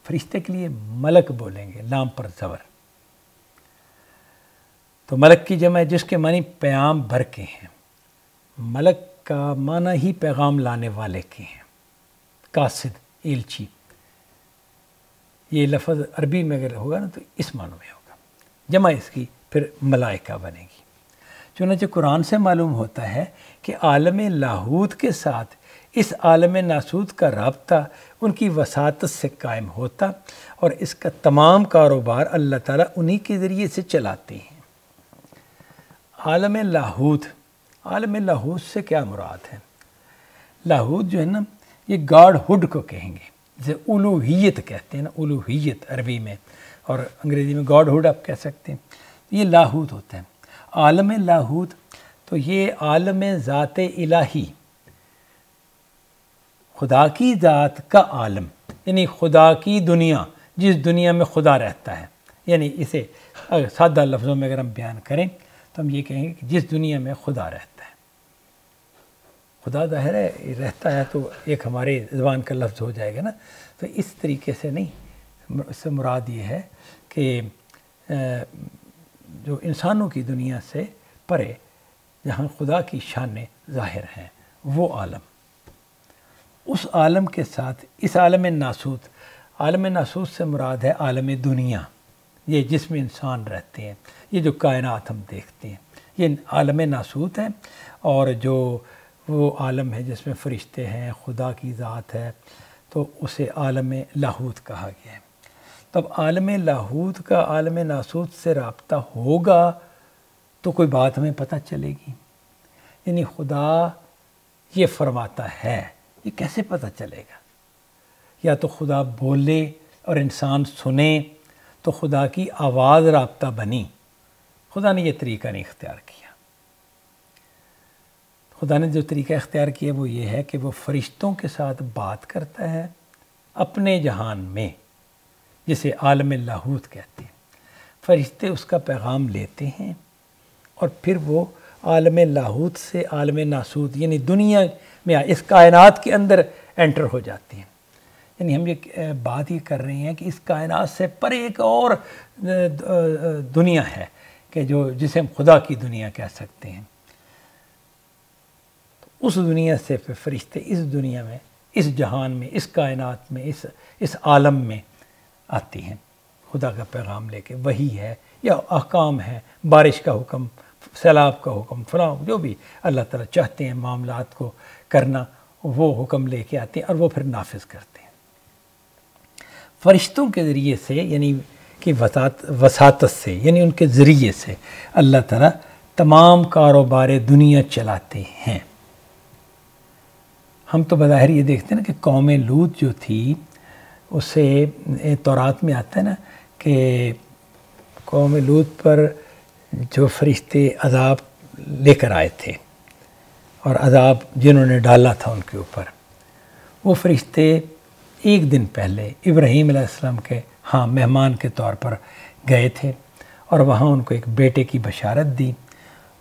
فرشتے کے لیے ملک بولیں گے لام پر زبر۔ تو ملک کی جمع ہے جس کے معنی پیام بھر کے ہیں۔ ملک کا معنی ہی پیغام لانے والے کے ہیں، قاصد، ایلچی۔ یہ لفظ عربی میں اگر ہوگا نا تو اس معنی میں ہوگا، جمع اس کی پھر ملائکہ بنے گی۔ چنانچہ قرآن سے معلوم ہوتا ہے کہ عالم لاہوت کے ساتھ اس عالم ناسوت کا رابطہ ان کی وساطت سے قائم ہوتا، اور اس کا تمام کاروبار اللہ تعالیٰ انہی کے ذریعے سے چلاتے ہیں۔ عالم لاہوت، عالم لاہوت سے کیا مراد ہے؟ لاہوت جو ہے نا یہ گاڈ ہوڈ کو کہیں گے، جسے الوہیت کہتے ہیں نا، الوہیت عربی میں، اور انگریزی میں گاڈ ہوڈ آپ کہہ سکتے ہیں، یہ لاہوت ہوتا ہے۔ عالم لاہوت تو یہ عالم ذات الہی، خدا کی ذات کا عالم، یعنی خدا کی دنیا، جس دنیا میں خدا رہتا ہے، یعنی اسے سادہ لفظوں میں اگر ہم بیان کریں تو ہم یہ کہیں گے کہ جس دنیا میں خدا رہتا ہے۔ خدا ظاہر ہے رہتا ہے تو ایک ہمارے زبان کا لفظ ہو جائے گا نا، تو اس طریقے سے نہیں، اس سے مراد یہ ہے کہ جو انسانوں کی دنیا سے پرے جہاں خدا کی شانیں ظاہر ہیں وہ عالم، اس عالم کے ساتھ اس عالم ناسوت، عالم ناسوت سے مراد ہے عالم دنیا، یہ جس میں انسان رہتے ہیں، یہ جو کائنات ہم دیکھتے ہیں یہ عالم ناسوت ہے، اور جو وہ عالم ہے جس میں فرشتے ہیں، خدا کی ذات ہے، تو اسے عالم لاہوت کہا گیا ہے۔ تب عالم لاہوت کا عالم ناسوت سے رابطہ ہوگا تو کوئی بات ہمیں پتہ چلے گی، یعنی خدا یہ فرماتا ہے، یہ کیسے پتہ چلے گا؟ یا تو خدا بولے اور انسان سنے تو خدا کی آواز رابطہ بنی، خدا نے یہ طریقہ نہیں اختیار کیا۔ خدا نے جو طریقہ اختیار کیا وہ یہ ہے کہ وہ فرشتوں کے ساتھ بات کرتا ہے اپنے جہان میں، جسے عالم لاہوت کہتے ہیں۔ فرشتے اس کا پیغام لیتے ہیں اور پھر وہ عالم لاہوت سے عالم ناسوت یعنی دنیا میں اس کائنات کے اندر انٹر ہو جاتے ہیں۔ یعنی ہم یہ بات یہ کر رہے ہیں کہ اس کائنات سے پر ایک اور دنیا ہے کہ جسے ہم خدا کی دنیا کہہ سکتے ہیں۔ اس دنیا سے پھر فرشتے اس دنیا میں، اس جہان میں، اس کائنات میں، اس عالم میں آتی ہیں خدا کا پیغام لے کے۔ وہی ہے یا احکام ہے، بارش کا حکم، سیلاب کا حکم، فلاں جو بھی اللہ تعالیٰ چاہتے ہیں معاملات کو کرنا، وہ حکم لے کے آتے ہیں اور وہ پھر نافذ کرتے ہیں۔ فرشتوں کے ذریعے سے یعنی کہ وساطت سے، یعنی ان کے ذریعے سے اللہ تعالیٰ تمام کاروبار دنیا چلاتے ہیں۔ ہم تو بظاہر یہ دیکھتے ہیں نا کہ قوم لوط جو تھی، اسے تورات میں آتا ہے نا کہ قوم لوط پر جو فرشتے عذاب لے کر آئے تھے اور عذاب جنہوں نے ڈالا تھا ان کے اوپر، وہ فرشتے ایک دن پہلے ابراہیم علیہ السلام کے ہاں مہمان کے طور پر گئے تھے اور وہاں ان کو ایک بیٹے کی بشارت دی،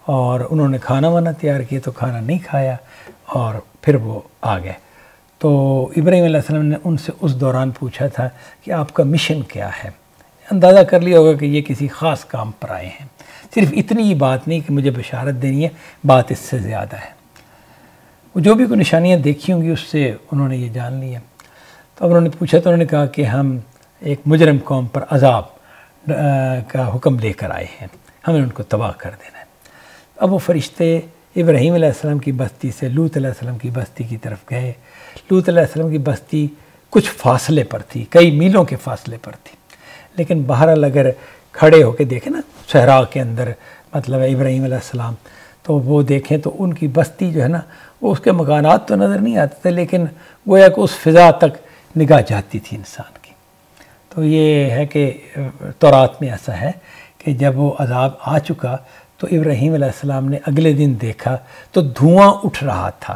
اور انہوں نے کھانا وانا تیار کیا تو کھانا نہیں کھایا اور پھر وہ آ گئے۔ تو ابراہیم علیہ السلام نے ان سے اس دوران پوچھا تھا کہ آپ کا مشن کیا ہے؟ اندازہ کر لیا ہوگا کہ یہ کسی خاص کام پر آئے ہیں، صرف اتنی ہی بات نہیں کہ مجھے بشارت دینی ہے، بات اس سے زیادہ ہے۔ وہ جو بھی کوئی نشانیاں دیکھی ہوں گی اس سے انہوں نے یہ جان لیا۔ تو اب انہوں نے پوچھا تو انہوں نے کہا کہ ہم ایک مجرم قوم پر عذاب کا حکم لے کر آئے ہیں، ہمیں ان کو تباہ کر دینا ہے۔ اب وہ فرشتے ابراہیم علیہ السلام کی بستی سے لوط علیہ السلام کی بستی کی طرف گئے۔ لوط علیہ السلام کی بستی کچھ فاصلے پر تھی، کئی میلوں کے فاصلے پر تھی، لیکن بہرحال اگر کھڑے ہو کے دیکھیں نا صحرا کے اندر مطلب ابراہیم علیہ السلام، تو وہ دیکھیں تو ان کی بستی جو ہے نا وہ اس کے مکانات تو نظر نہیں آتے تھے، لیکن گویا کہ اس فضا تک نگاہ جاتی تھی انسان کی۔ تو یہ ہے کہ تورات میں ایسا ہے کہ جب وہ عذاب آ چکا تو ابراہیم علیہ السلام نے اگلے دن دیکھا تو دھواں اٹھ رہا تھا،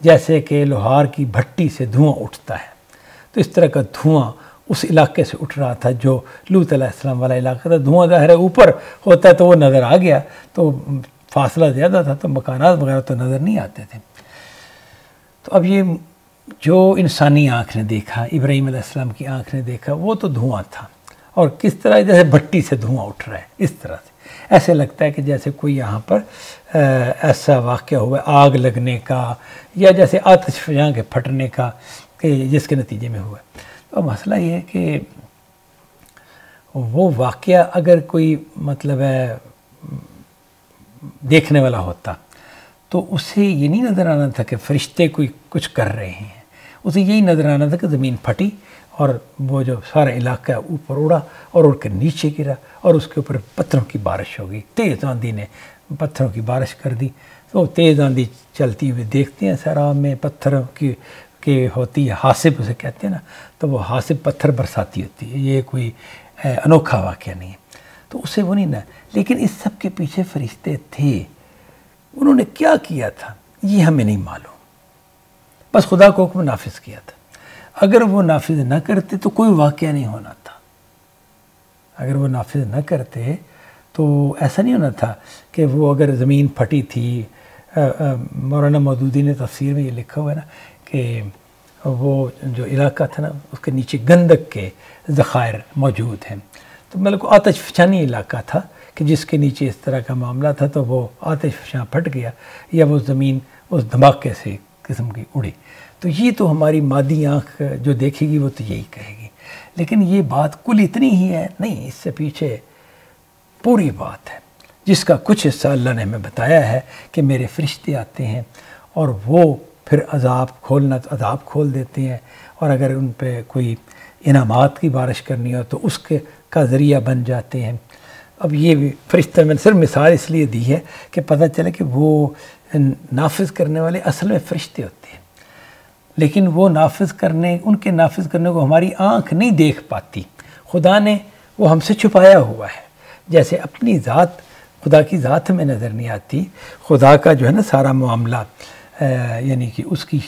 جیسے کہ لوہار کی بھٹی سے دھواں اٹھتا ہے، تو اس طرح کا دھواں اس علاقے سے اٹھ رہا تھا جو لوط علیہ السلام والا علاقہ تھا۔ دھواں ظاہر ہے اوپر ہوتا ہے تو وہ نظر آ گیا، تو فاصلہ زیادہ تھا تو مکانات وغیرہ تو نظر نہیں آتے تھے۔ تو اب یہ جو انسانی آنکھ نے دیکھا، ابراہیم علیہ السلام کی آنکھ نے دیکھا، وہ تو دھواں تھا، اور کس طرح جیسے بھٹی سے دھواں اٹھ رہا ہے، اس طرح سے ایسے لگتا ہے کہ جیسے کوئی یہاں پر ایسا واقعہ ہوا ہے آگ لگنے کا، یا جیسے آتش فشاں کے پھٹنے کا کہ جس کے نتیجے میں ہوا ہے۔ تو مسئلہ یہ ہے کہ وہ واقعہ اگر کوئی مطلب ہے دیکھنے والا ہوتا تو اسے یہ نہیں نظر آنا تھا کہ فرشتے کوئی کچھ کر رہے ہیں، اسے یہی نظر آنا تھا کہ زمین پھٹی اور وہ جو سارا علاقہ اوپر اڑا اور اڑ کے نیچے گرا اور اس کے اوپر پتھروں کی بارش ہو گئی۔ تیز آندھی نے پتھروں کی بارش کر دی۔ تو تیز آندھی چلتی ہوئی دیکھتے ہیں سیراب میں پتھروں کی ہوتی ہے، حاسب اسے کہتے ہیں نا، تو وہ حاسب پتھر برساتی ہوتی ہے، یہ کوئی انوکھا واقعہ نہیں ہے، تو اسے وہ نہیں نا۔ لیکن اس سب کے پیچھے فرشتے تھے، انہوں نے کیا کیا تھا یہ ہمیں نہیں معلوم، بس خدا کو حکم نافذ کیا تھا۔ اگر وہ نافذ نہ کرتے تو کوئی واقعہ نہیں ہونا تھا، اگر وہ نافذ نہ کرتے تو ایسا نہیں ہونا تھا کہ وہ اگر زمین پھٹی تھی۔ مولانا مودودی نے تفسیر میں یہ لکھا ہوا ہے نا کہ وہ جو علاقہ تھا نا اس کے نیچے گندک کے ذخائر موجود ہیں، تو مطلب آتش فشانی علاقہ تھا کہ جس کے نیچے اس طرح کا معاملہ تھا، تو وہ آتش فشاں پھٹ گیا یا وہ زمین اس دھماکے سے قسم کی اڑی۔ تو یہ تو ہماری مادی آنکھ جو دیکھے گی وہ تو یہی کہے گی، لیکن یہ بات کل اتنی ہی ہے نہیں، اس سے پیچھے پوری بات ہے جس کا کچھ حصہ اللہ نے ہمیں بتایا ہے کہ میرے فرشتے آتے ہیں اور وہ پھر عذاب کھولنا تو عذاب کھول دیتے ہیں، اور اگر ان پہ کوئی انعامات کی بارش کرنی ہو تو اس کے کا ذریعہ بن جاتے ہیں۔ اب یہ بھی فرشتہ میں نے صرف مثال اس لیے دی ہے کہ پتہ چلے کہ وہ نافذ کرنے والے اصل میں فرشتے ہوتے ہیں، لیکن وہ ان کے نافذ کرنے کو ہماری آنکھ نہیں دیکھ پاتی، خدا نے وہ ہم سے چھپایا ہوا ہے۔ جیسے اپنی ذات خدا کی ذات میں نظر نہیں آتی، خدا کا جو ہے نا سارا معاملہ یعنی کہ اس کی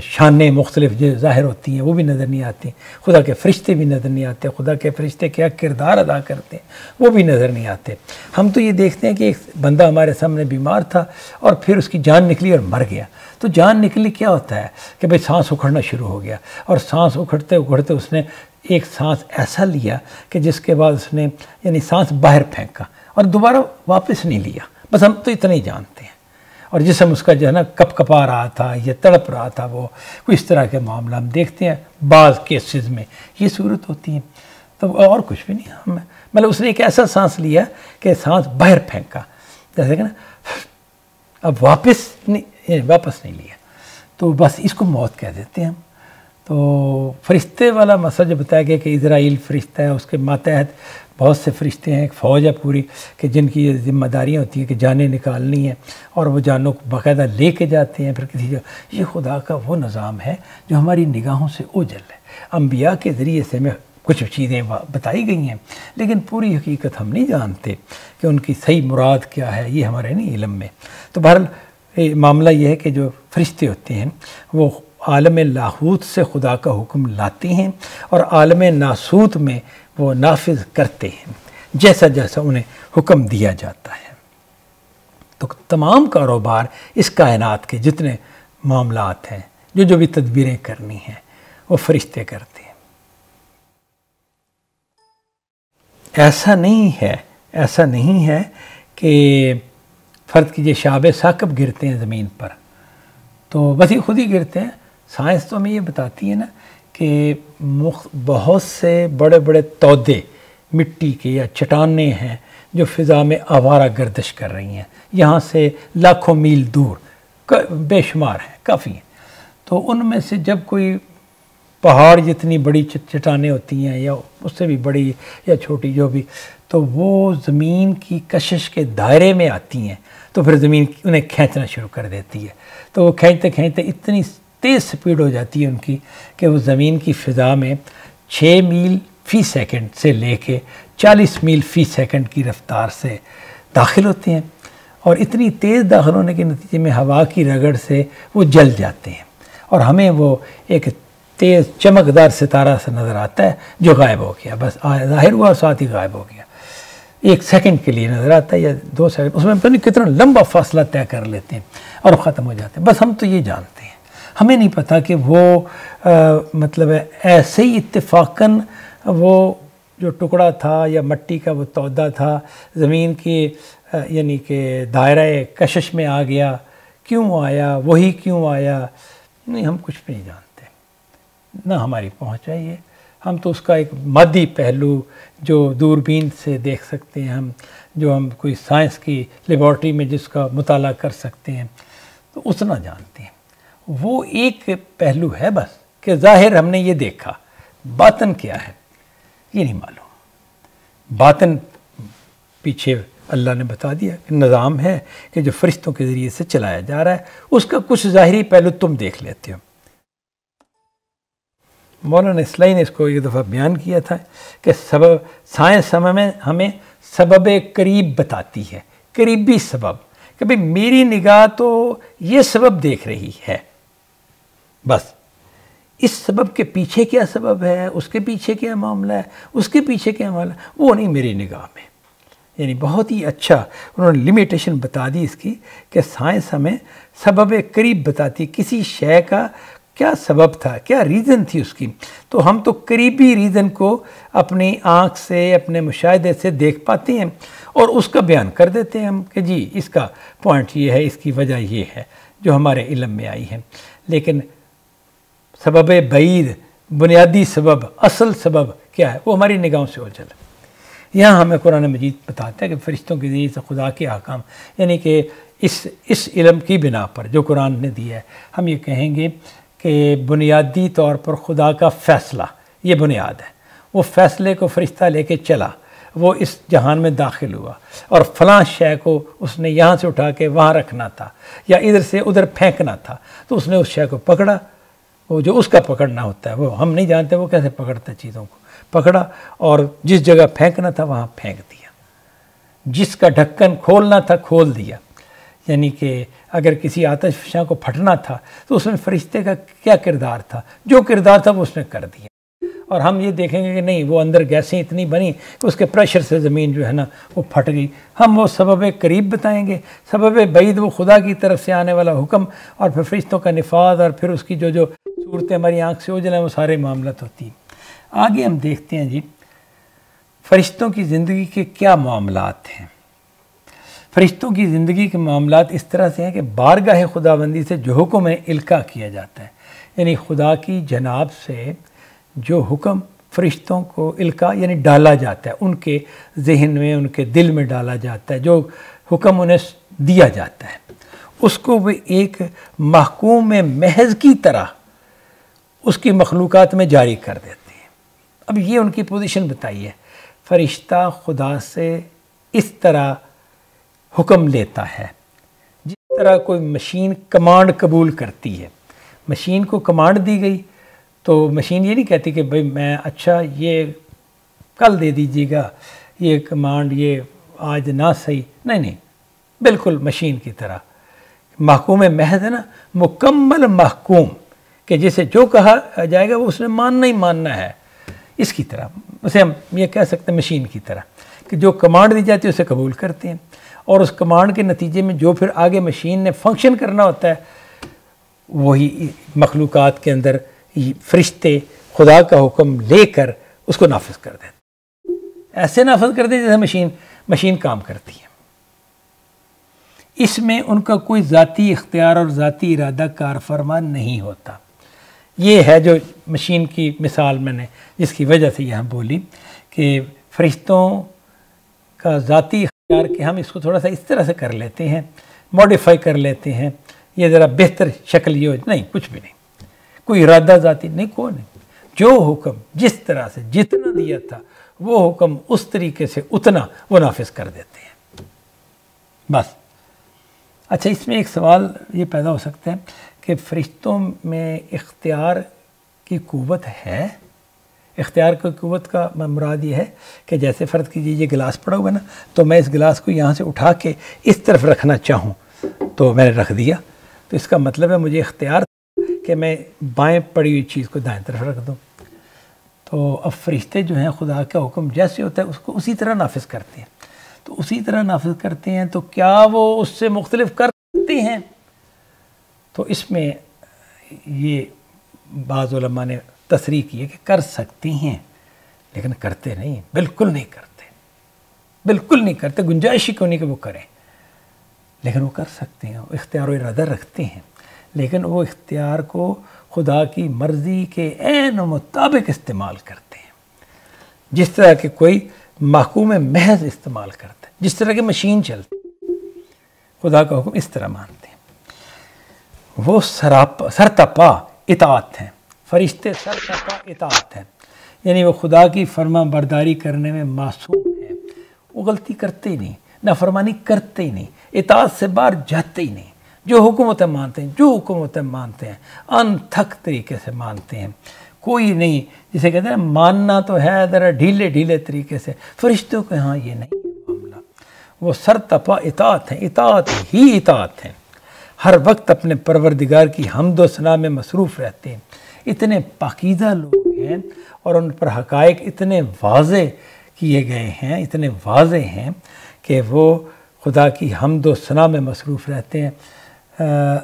شانیں مختلف جو ظاہر ہوتی ہیں وہ بھی نظر نہیں آتی، خدا کے فرشتے بھی نظر نہیں آتے، خدا کے فرشتے کیا کردار ادا کرتے ہیں وہ بھی نظر نہیں آتے۔ ہم تو یہ دیکھتے ہیں کہ ایک بندہ ہمارے سامنے بیمار تھا اور پھر اس کی جان نکلی اور مر گیا، تو جان نکلی کیا ہوتا ہے کہ بھئی سانس اکھڑنا شروع ہو گیا، اور سانس اکھڑتے اکھڑتے اس نے ایک سانس ایسا لیا کہ جس کے بعد اس نے یعنی سانس باہر پھینکا اور دوبارہ واپس نہیں لیا، بس ہم تو اتنا ہی جانتے ہیں۔ اور جسم اس کا جو ہے نا کپ کپا رہا تھا یا تڑپ رہا تھا، وہ کوئی اس طرح کے معاملہ ہم دیکھتے ہیں بعض کیسز میں یہ صورت ہوتی ہے، تو اور کچھ بھی نہیں، مطلب اس نے ایک ایسا سانس لیا کہ سانس باہر پھینکا، جیسے کہ نا اب واپس نہیں لیا، تو بس اس کو موت کہہ دیتے ہیں ہم۔ تو فرشتے والا مسئلہ جو بتایا گیا کہ اسرائیل فرشتہ ہے، اس کے ماتحت بہت سے فرشتے ہیں، ایک فوج ہے پوری کہ جن کی یہ ذمہ داریاں ہوتی ہیں کہ جانیں نکالنی ہیں، اور وہ جانوں کو باقاعدہ لے کے جاتے ہیں پھر کسی جگہ۔ یہ خدا کا وہ نظام ہے جو ہماری نگاہوں سے اوجھل ہے۔ انبیاء کے ذریعے سے ہمیں کچھ چیزیں بتائی گئی ہیں، لیکن پوری حقیقت ہم نہیں جانتے کہ ان کی صحیح مراد کیا ہے، یہ ہمارے نہیں علم میں۔ تو بہرحال معاملہ یہ ہے کہ جو فرشتے ہوتے ہیں وہ عالم لاہوت سے خدا کا حکم لاتے ہیں اور عالم ناسوت میں وہ نافذ کرتے ہیں جیسا جیسا انہیں حکم دیا جاتا ہے۔ تو تمام کاروبار اس کائنات کے جتنے معاملات ہیں، جو بھی تدبیریں کرنی ہیں، وہ فرشتے کرتے ہیں۔ ایسا نہیں ہے کہ فرض کیجئے شہاب ثاقب گرتے ہیں زمین پر تو بس یہ خود ہی گرتے ہیں۔ سائنس تو ہمیں یہ بتاتی ہے نا کہ بہت سے بڑے بڑے تودے مٹی کے یا چٹانیں ہیں جو فضا میں آوارہ گردش کر رہی ہیں، یہاں سے لاکھوں میل دور بے شمار ہیں، کافی ہیں۔ تو ان میں سے جب کوئی پہاڑ جتنی بڑی چٹانیں ہوتی ہیں یا اس سے بھی بڑی یا چھوٹی جو بھی، تو وہ زمین کی کشش کے دائرے میں آتی ہیں تو پھر زمین انہیں کھینچنا شروع کر دیتی ہے۔ تو وہ کھینچتے کھینچتے اتنی تیز سپیڈ ہو جاتی ہے ان کی کہ وہ زمین کی فضا میں 6 میل فی سیکنڈ سے لے کے 40 میل فی سیکنڈ کی رفتار سے داخل ہوتے ہیں، اور اتنی تیز داخل ہونے کے نتیجے میں ہوا کی رگڑ سے وہ جل جاتے ہیں، اور ہمیں وہ ایک تیز چمکدار ستارہ سے نظر آتا ہے جو غائب ہو گیا، بس ظاہر ہوا اور ساتھ ہی غائب ہو گیا۔ 1 سیکنڈ کے لیے نظر آتا ہے یا 2 سیکنڈ، اس میں پتہ نہیں کتنا لمبا فاصلہ طے کر لیتے ہیں اور ختم ہو جاتے ہیں۔ بس ہم تو یہ جانتے ہیں، ہمیں نہیں پتہ کہ وہ مطلب ایسے ہی اتفاقاً وہ جو ٹکڑا تھا یا مٹی کا وہ تودا تھا زمین کی یعنی کہ دائرہ کشش میں آ گیا، کیوں آیا، وہی کیوں آیا، نہیں، ہم کچھ بھی نہیں جانتے، نہ ہماری پہنچ ہے یہ۔ ہم تو اس کا ایک مادی پہلو جو دوربین سے دیکھ سکتے ہیں، جو ہم کوئی سائنس کی لیبارٹری میں جس کا مطالعہ کر سکتے ہیں، تو اتنا جانتے ہیں۔ وہ ایک پہلو ہے بس کہ ظاہر ہم نے یہ دیکھا، باطن کیا ہے یہ نہیں معلوم۔ باطن پیچھے اللہ نے بتا دیا کہ نظام ہے کہ جو فرشتوں کے ذریعے سے چلایا جا رہا ہے، اس کا کچھ ظاہری پہلو تم دیکھ لیتے ہو۔ مولانا اصلاحی نے اس کو ایک دفعہ بیان کیا تھا کہ سائنس ہمیں سبب قریب بتاتی ہے، قریبی سبب، کہ بھئی میری نگاہ تو یہ سبب دیکھ رہی ہے، بس اس سبب کے پیچھے کیا سبب ہے، اس کے پیچھے کیا معاملہ ہے، اس کے پیچھے کیا معاملہ ہے، وہ نہیں میری نگاہ میں۔ یعنی بہت ہی اچھا انہوں نے لمیٹیشن بتا دی اس کی کہ سائنس ہمیں سبب قریب بتاتی، کسی شے کا کیا سبب تھا، کیا ریزن تھی اس کی، تو ہم تو قریبی ریزن کو اپنی آنکھ سے، اپنے مشاہدے سے دیکھ پاتے ہیں اور اس کا بیان کر دیتے ہیں ہم کہ جی اس کا پوائنٹ یہ ہے، اس کی وجہ یہ ہے جو ہمارے علم میں آئی ہے۔ لیکن سبب بعید، بنیادی سبب، اصل سبب کیا ہے، وہ ہماری نگاہوں سے اوجھل ہے۔ یہاں ہمیں قرآن مجید بتاتا ہے کہ فرشتوں کے ذریعے سے خدا کے احکام، یعنی کہ اس علم کی بنا پر جو قرآن نے دیا ہے، ہم یہ کہیں گے کہ بنیادی طور پر خدا کا فیصلہ یہ بنیاد ہے۔ وہ فیصلے کو فرشتہ لے کے چلا، وہ اس جہان میں داخل ہوا اور فلاں شے کو اس نے یہاں سے اٹھا کے وہاں رکھنا تھا یا ادھر سے ادھر پھینکنا تھا، تو اس نے اس شے کو پکڑا، وہ جو اس کا پکڑنا ہوتا ہے، وہ ہم نہیں جانتے وہ کیسے پکڑتا ہے، چیزوں کو پکڑا اور جس جگہ پھینکنا تھا وہاں پھینک دیا، جس کا ڈھکن کھولنا تھا کھول دیا۔ یعنی کہ اگر کسی آتش فشاں کو پھٹنا تھا تو اس میں فرشتے کا کیا کردار تھا، جو کردار تھا وہ اس نے کر دیا۔ اور ہم یہ دیکھیں گے کہ نہیں، وہ اندر گیسیں اتنی بنی کہ اس کے پریشر سے زمین جو ہے نا وہ پھٹ گئی۔ ہم وہ سبب قریب بتائیں گے، سبب بعید وہ خدا کی طرف سے آنے والا حکم اور پھر فرشتوں کا نفاذ اور پھر اس کی جو صورتیں ہماری آنکھ سے اوجھل ہیں وہ سارے معاملات ہوتی ہیں۔ آگے ہم دیکھتے ہیں جی فرشتوں کی زندگی کے کیا معاملات ہیں۔ فرشتوں کی زندگی کے معاملات اس طرح سے ہیں کہ بارگاہ خداوندی سے جو حکم ہے القاء کیا جاتا ہے، یعنی خدا کی جناب سے جو حکم فرشتوں کو القاء یعنی ڈالا جاتا ہے، ان کے ذہن میں ان کے دل میں ڈالا جاتا ہے، جو حکم انہیں دیا جاتا ہے اس کو وہ ایک محکوم محض کی طرح اس کی مخلوقات میں جاری کر دیتے ہیں۔ اب یہ ان کی پوزیشن بتائی ہے، فرشتہ خدا سے اس طرح حکم لیتا ہے جس طرح کوئی مشین کمانڈ قبول کرتی ہے۔ مشین کو کمانڈ دی گئی تو مشین یہ نہیں کہتی کہ بھئی میں اچھا یہ کل دے دیجیے گا، یہ کمانڈ یہ آج نہ صحیح، نہیں، بالکل مشین کی طرح محکوم محض ہے نا، مکمل محکوم کہ جسے جو کہا جائے گا وہ اس نے ماننا ہی ماننا ہے، اس کی طرح اسے ہم یہ کہہ سکتے ہیں مشین کی طرح کہ جو کمانڈ دی جاتی ہے اسے قبول کرتے ہیں اور اس کمانڈ کے نتیجے میں جو پھر آگے مشین نے فنکشن کرنا ہوتا ہے وہی مخلوقات کے اندر فرشتے خدا کا حکم لے کر اس کو نافذ کر دیتے، ایسے نافذ کر دیتے جیسے مشین کام کرتی ہے۔ اس میں ان کا کوئی ذاتی اختیار اور ذاتی ارادہ کار فرما نہیں ہوتا۔ یہ ہے جو مشین کی مثال میں نے جس کی وجہ سے یہاں بولی کہ فرشتوں کا ذاتی اختیار کہ ہم اس کو تھوڑا سا اس طرح سے کر لیتے ہیں، موڈیفائی کر لیتے ہیں، یہ ذرا بہتر شکل یہ ہو، نہیں، کچھ بھی نہیں، کوئی ارادہ ذاتی نہیں، کوئی نہیں۔ جو حکم جس طرح سے جتنا دیا تھا وہ حکم اس طریقے سے اتنا وہ نافذ کر دیتے ہیں، بس۔ اچھا، اس میں ایک سوال یہ پیدا ہو سکتا ہے کہ فرشتوں میں اختیار کی قوت ہے؟ اختیار کی قوت کا مراد یہ ہے کہ جیسے فرض کیجیے یہ گلاس پڑا ہوا ہے نا، تو میں اس گلاس کو یہاں سے اٹھا کے اس طرف رکھنا چاہوں تو میں نے رکھ دیا، تو اس کا مطلب ہے مجھے اختیار کہ میں بائیں پڑی ہوئی چیز کو دائیں طرف رکھ دوں۔ تو اب فرشتے جو ہیں خدا کا حکم جیسے ہوتا ہے اس کو اسی طرح نافذ کرتے ہیں، تو اسی طرح نافذ کرتے ہیں تو کیا وہ اس سے مختلف کر سکتے ہیں؟ تو اس میں یہ بعض علماء نے تصریح کی ہے کہ کر سکتے ہیں لیکن کرتے نہیں، بالکل نہیں کرتے، بالکل نہیں کرتے، گنجائش ہی کیوں نہیں کہ وہ کریں، لیکن وہ کر سکتے ہیں، اختیار و ارادہ رکھتے ہیں، لیکن وہ اختیار کو خدا کی مرضی کے عین مطابق استعمال کرتے ہیں، جس طرح کہ کوئی محکوم محض استعمال کرتا ہے، جس طرح کی مشین چلتی، خدا کا حکم اس طرح مانتے ہیں۔ وہ سرتپا اطاعت ہیں، فرشتے سرتپا اطاعت ہیں، یعنی وہ خدا کی فرما برداری کرنے میں معصوم ہیں، وہ غلطی کرتے ہی نہیں، نافرمانی کرتے ہی نہیں، اطاعت سے باہر جاتے ہی نہیں، جو حکم ہوتا ہے مانتے ہیں، جو حکم ہوتا ہے مانتے ہیں، انتھک طریقے سے مانتے ہیں، کوئی نہیں جسے کہتے ہیں ماننا تو ہے ذرا ڈھیلے طریقے سے، فرشتوں کے ہاں یہ نہیں ہے معاملہ، وہ سرتپا اطاعت ہیں، اطاعت ہی اطاعت ہیں، ہر وقت اپنے پروردگار کی حمد و ثنا میں مصروف رہتے ہیں، اتنے پاکیزہ لوگ ہیں اور ان پر حقائق اتنے واضح کیے گئے ہیں، اتنے واضح ہیں کہ وہ خدا کی حمد و ثنا میں مصروف رہتے ہیں۔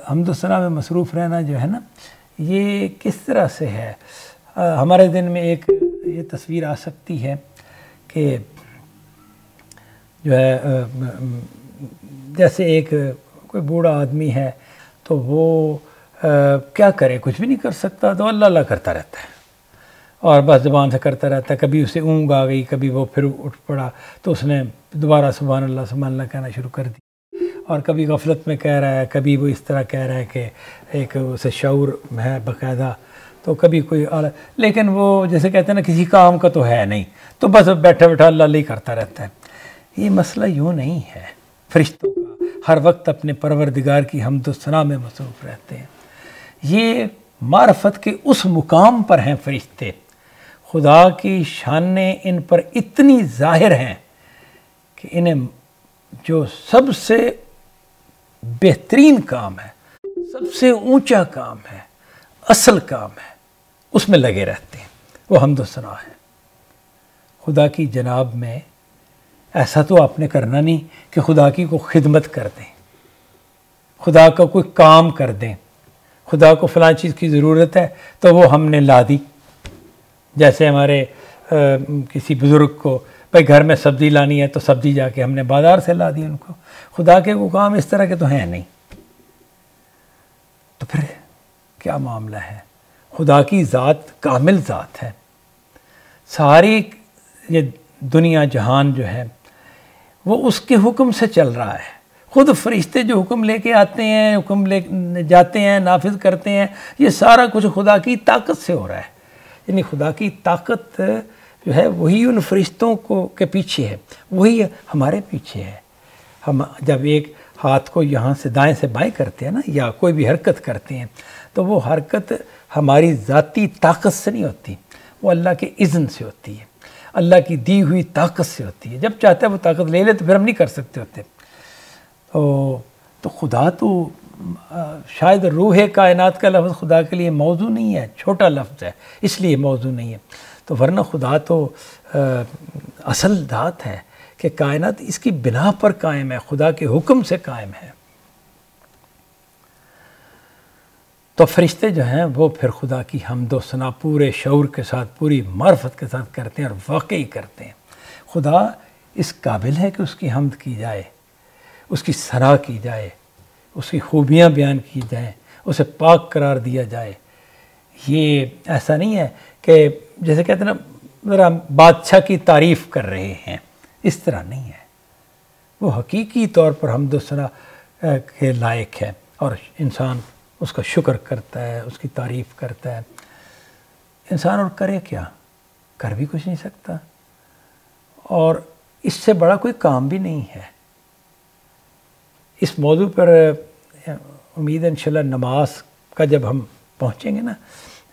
حمد و ثنا میں مصروف رہنا جو ہے نا یہ کس طرح سے ہے؟ ہمارے دن میں ایک یہ تصویر آ سکتی ہے کہ جو ہے جیسے ایک کوئی بوڑھا آدمی ہے تو وہ کیا کرے، کچھ بھی نہیں کر سکتا، تو اللہ اللہ کرتا رہتا ہے اور بس زبان سے کرتا رہتا ہے، کبھی اسے اونگ آ گئی، کبھی وہ پھر اٹھ پڑا تو اس نے دوبارہ سبحان اللہ کہنا شروع کر دی، اور کبھی غفلت میں کہہ رہا ہے، کبھی وہ اس طرح کہہ رہا ہے کہ ایک اسے شعور ہے باقاعدہ، تو کبھی کوئی لیکن وہ جیسے کہتے ہیں نا کسی کام کا تو ہے نہیں، تو بس بیٹھا بیٹھا اللہ اللہ ہی کرتا رہتا ہے۔ یہ مسئلہ یوں نہیں ہے، فرشتوں کا ہر وقت اپنے پروردگار کی حمد و ثنا میں مصروف رہتے ہیں۔ یہ معرفت کے اس مقام پر ہیں فرشتے، خدا کی شانیں ان پر اتنی ظاہر ہیں کہ انہیں جو سب سے بہترین کام ہے، سب سے اونچا کام ہے، اصل کام ہے، اس میں لگے رہتے ہیں، وہ حمد و ثنا ہے۔ خدا کی جناب میں ایسا تو آپ نے کرنا نہیں کہ خدا کی کوئی خدمت کر دیں، خدا کا کوئی کام کر دیں، خدا کو فلاں چیز کی ضرورت ہے تو وہ ہم نے لا دی۔ جیسے ہمارے کسی بزرگ کو بھائی گھر میں سبزی لانی ہے تو سبزی جا کے ہم نے بازار سے لا دی ان کو۔ خدا کے وہ کام اس طرح کے تو ہیں نہیں۔ تو پھر کیا معاملہ ہے؟ خدا کی ذات کامل ذات ہے، ساری یہ دنیا جہان جو ہے وہ اس کے حکم سے چل رہا ہے۔ خود فرشتے جو حکم لے کے آتے ہیں، حکم لے جاتے ہیں، نافذ کرتے ہیں، یہ سارا کچھ خدا کی طاقت سے ہو رہا ہے۔ یعنی خدا کی طاقت جو ہے وہی ان فرشتوں کے پیچھے ہے، وہی ہمارے پیچھے ہے۔ ہم جب ایک ہاتھ کو یہاں سے دائیں سے بائیں کرتے ہیں نا، یا کوئی بھی حرکت کرتے ہیں، تو وہ حرکت ہماری ذاتی طاقت سے نہیں ہوتی، وہ اللہ کے اذن سے ہوتی ہے، اللہ کی دی ہوئی طاقت سے ہوتی ہے۔ جب چاہتا ہے وہ طاقت لے لے تو پھر ہم نہیں کر سکتے ہوتے۔ تو خدا تو شاید روح کائنات کا لفظ خدا کے لیے موضوع نہیں ہے، چھوٹا لفظ ہے، اس لیے موضوع نہیں ہے۔ تو ورنہ خدا تو اصل ذات ہے کہ کائنات اس کی بنا پر قائم ہے، خدا کے حکم سے قائم ہے۔ تو فرشتے جو ہیں وہ پھر خدا کی حمد و ثنا پورے شعور کے ساتھ، پوری معرفت کے ساتھ کرتے ہیں، اور واقعی کرتے ہیں۔ خدا اس قابل ہے کہ اس کی حمد کی جائے، اس کی ثنا کی جائے، اس کی خوبیاں بیان کی جائیں، اسے پاک قرار دیا جائے۔ یہ ایسا نہیں ہے کہ جیسے کہتے ہیں نا ذرا بادشاہ کی تعریف کر رہے ہیں، اس طرح نہیں ہے۔ وہ حقیقی طور پر حمد و ثنا کے لائق ہے، اور انسان اس کا شکر کرتا ہے، اس کی تعریف کرتا ہے۔ انسان اور کرے کیا؟ کر بھی کچھ نہیں سکتا، اور اس سے بڑا کوئی کام بھی نہیں ہے۔ اس موضوع پر امید ہے انشاءاللہ نماز کا جب ہم پہنچیں گے نا،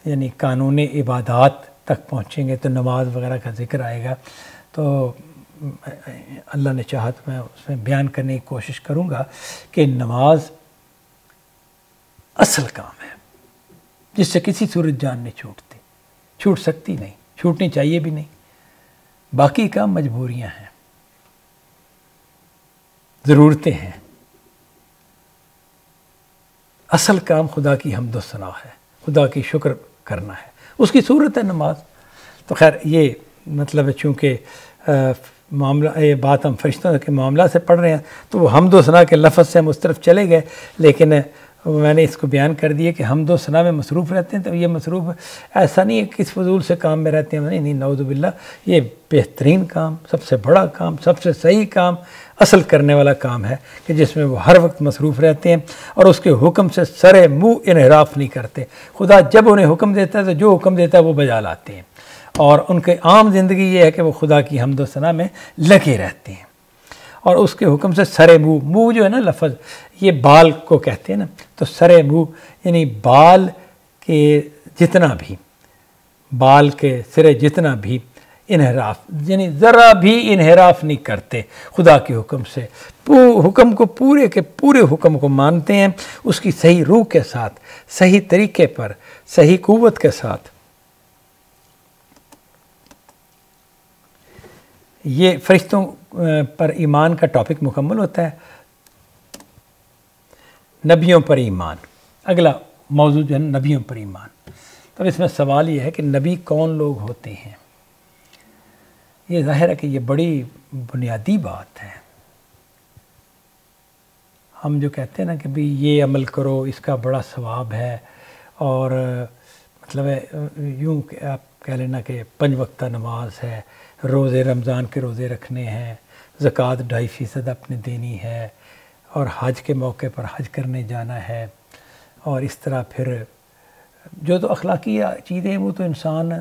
یعنی قانون عبادات تک پہنچیں گے تو نماز وغیرہ کا ذکر آئے گا، تو اللہ نے چاہا تو میں اس میں بیان کرنے کی کوشش کروں گا کہ نماز اصل کام ہے جس سے کسی صورت جان نہیں چھوٹتی، چھوٹ سکتی نہیں، چھوٹنی چاہیے بھی نہیں۔ باقی کام مجبوریاں ہیں، ضرورتیں ہیں۔ اصل کام خدا کی حمد و ثنا ہے، خدا کی شکر کرنا ہے، اس کی صورت ہے نماز۔ تو خیر یہ مطلب ہے چونکہ معاملہ یہ بات ہم فرشتوں کے معاملہ سے پڑھ رہے ہیں تو وہ حمد و ثنا کے لفظ سے ہم اس طرف چلے گئے، لیکن میں نے اس کو بیان کر دیا کہ حمد و ثنا میں مصروف رہتے ہیں۔ تو یہ مصروف ایسا نہیں ہے کہ کس فضول سے کام میں رہتے ہیں، نہیں، نعوذ باللہ، یہ بہترین کام، سب سے بڑا کام، سب سے صحیح کام، اصل کرنے والا کام ہے کہ جس میں وہ ہر وقت مصروف رہتے ہیں، اور اس کے حکم سے سر منہ انحراف نہیں کرتے۔ خدا جب انہیں حکم دیتا ہے تو جو حکم دیتا ہے وہ بجا لاتے ہیں، اور ان کے عام زندگی یہ ہے کہ وہ خدا کی حمد و ثنا میں لگے رہتے ہیں، اور اس کے حکم سے سر منہ جو ہے نا لفظ، یہ بال کو کہتے ہیں نا، تو سر منہ یعنی بال کے جتنا بھی، بال کے سرے جتنا بھی انحراف، یعنی ذرا بھی انحراف نہیں کرتے خدا کے حکم سے، حکم کو پورے کے پورے حکم کو مانتے ہیں، اس کی صحیح روح کے ساتھ، صحیح طریقے پر، صحیح قوت کے ساتھ۔ یہ فرشتوں پر ایمان کا ٹاپک مکمل ہوتا ہے۔ نبیوں پر ایمان، اگلا موضوع جو ہے نبیوں پر ایمان۔ تو اس میں سوال یہ ہے کہ نبی کون لوگ ہوتے ہیں؟ یہ ظاہر ہے کہ یہ بڑی بنیادی بات ہے۔ ہم جو کہتے ہیں نا کہ بھی یہ عمل کرو، اس کا بڑا ثواب ہے، اور مطلب ہے یوں کہ آپ کہہ لینا کہ 5 وقتہ نماز ہے، روزے رمضان کے روزے رکھنے ہیں، زکوٰۃ 2.5% اپنے دینی ہے، اور حج کے موقع پر حج کرنے جانا ہے، اور اس طرح پھر جو تو اخلاقی چیزیں وہ تو انسان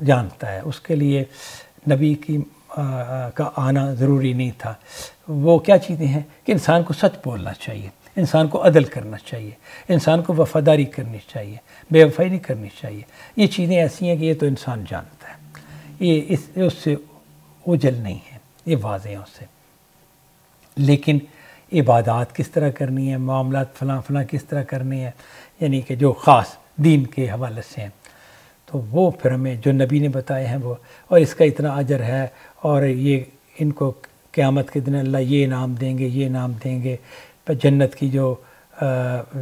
جانتا ہے، اس کے لیے نبی کا آنا ضروری نہیں تھا۔ وہ کیا چیزیں ہیں کہ انسان کو سچ بولنا چاہیے، انسان کو عدل کرنا چاہیے، انسان کو وفاداری کرنی چاہیے، بے وفائی نہیں کرنی چاہیے۔ یہ چیزیں ایسی ہیں کہ یہ تو انسان جانتا ہے، یہ اس سے اوجھل نہیں ہے، یہ واضح ہے اس سے۔ لیکن عبادات کس طرح کرنی ہے، معاملات فلاں فلاں کس طرح کرنے ہیں، یعنی کہ جو خاص دین کے حوالے سے ہیں، تو وہ پھر ہمیں جو نبی نے بتائے ہیں وہ، اور اس کا اتنا اجر ہے، اور یہ ان کو قیامت کے دن اللہ یہ انعام دیں گے، یہ انعام دیں گے۔ پھر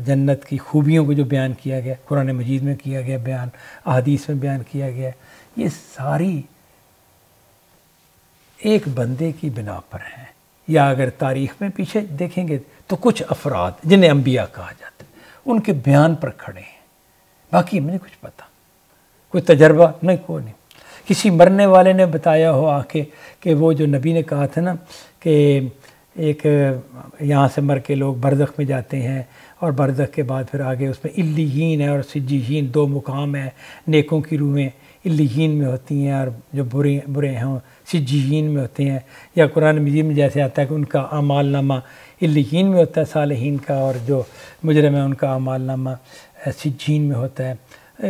جنت کی خوبیوں کو جو بیان کیا گیا، قرآن مجید میں کیا گیا بیان، احادیث میں بیان کیا گیا، یہ ساری ایک بندے کی بنا پر ہیں۔ یا اگر تاریخ میں پیچھے دیکھیں گے تو کچھ افراد جنہیں انبیاء کہا جاتا ہے ان کے بیان پر کھڑے ہیں، باقی مجھے کچھ پتہ، کوئی تجربہ نہیں، کوئی نہیں۔ کسی مرنے والے نے بتایا ہو آ کے کہ وہ جو نبی نے کہا تھا نا کہ ایک یہاں سے مر کے لوگ برزخ میں جاتے ہیں، اور برزخ کے بعد پھر آگے اس میں علیین ہے اور سجیین، دو مقام ہیں، نیکوں کی روحیں علیین میں ہوتی ہیں اور جو برے ہیں سجیین میں ہوتے ہیں۔ یا قرآن مجید میں جیسے آتا ہے کہ ان کا اعمال نامہ علیین میں ہوتا ہے صالحین کا، اور جو مجرم ہے ان کا اعمال نامہ سجین میں ہوتا ہے۔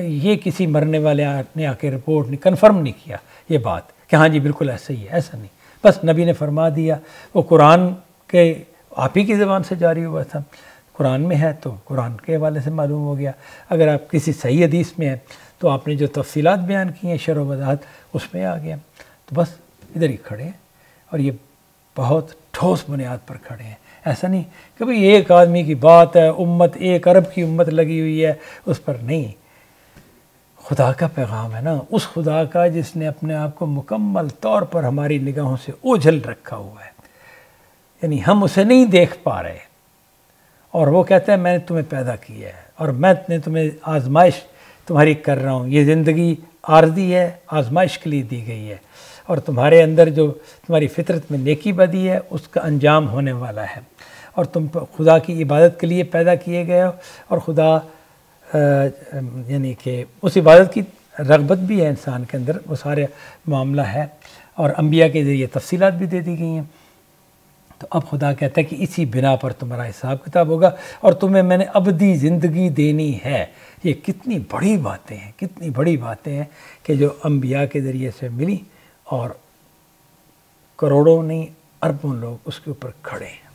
یہ کسی مرنے والے نے آ کے رپورٹ نہیں، کنفرم نہیں کیا یہ بات کہ ہاں جی بالکل ایسا ہی ہے، ایسا نہیں، بس نبی نے فرما دیا۔ وہ قرآن کے آپ ہی کی زبان سے جاری ہوا تھا، قرآن میں ہے تو قرآن کے حوالے سے معلوم ہو گیا۔ اگر آپ کسی صحیح حدیث میں ہے تو آپ نے جو تفصیلات بیان کی ہیں، شرح و وضاحت، اس میں آ گیا، تو بس ادھر ہی کھڑے ہیں، اور یہ بہت ٹھوس بنیاد پر کھڑے ہیں۔ ایسا نہیں کہ بھئی ایک آدمی کی بات ہے، امت ایک ارب کی امت لگی ہوئی ہے اس پر، نہیں۔ خدا کا پیغام ہے نا، اس خدا کا جس نے اپنے آپ کو مکمل طور پر ہماری نگاہوں سے اوجھل رکھا ہوا ہے، یعنی ہم اسے نہیں دیکھ پا رہے، اور وہ کہتا ہے میں نے تمہیں پیدا کیا ہے اور میں نے تمہیں آزمائش تمہاری کر رہا ہوں۔ یہ زندگی عارضی ہے، آزمائش کے لیے دی گئی ہے، اور تمہارے اندر جو تمہاری فطرت میں نیکی بدی ہے اس کا انجام ہونے والا ہے، اور تم خدا کی عبادت کے لیے پیدا کیے گئے ہو، اور خدا یعنی کہ اس عبادت کی رغبت بھی ہے انسان کے اندر، وہ سارے معاملہ ہے، اور انبیاء کے ذریعے تفصیلات بھی دے دی گئی ہیں۔ تو اب خدا کہتا ہے کہ اسی بنا پر تمہارا حساب کتاب ہوگا، اور تمہیں میں نے ابدی زندگی دینی ہے۔ یہ کتنی بڑی باتیں ہیں، کتنی بڑی باتیں ہیں کہ جو انبیاء کے ذریعے سے ملی، اور کروڑوں نہیں اربوں لوگ اس کے اوپر کھڑے ہیں۔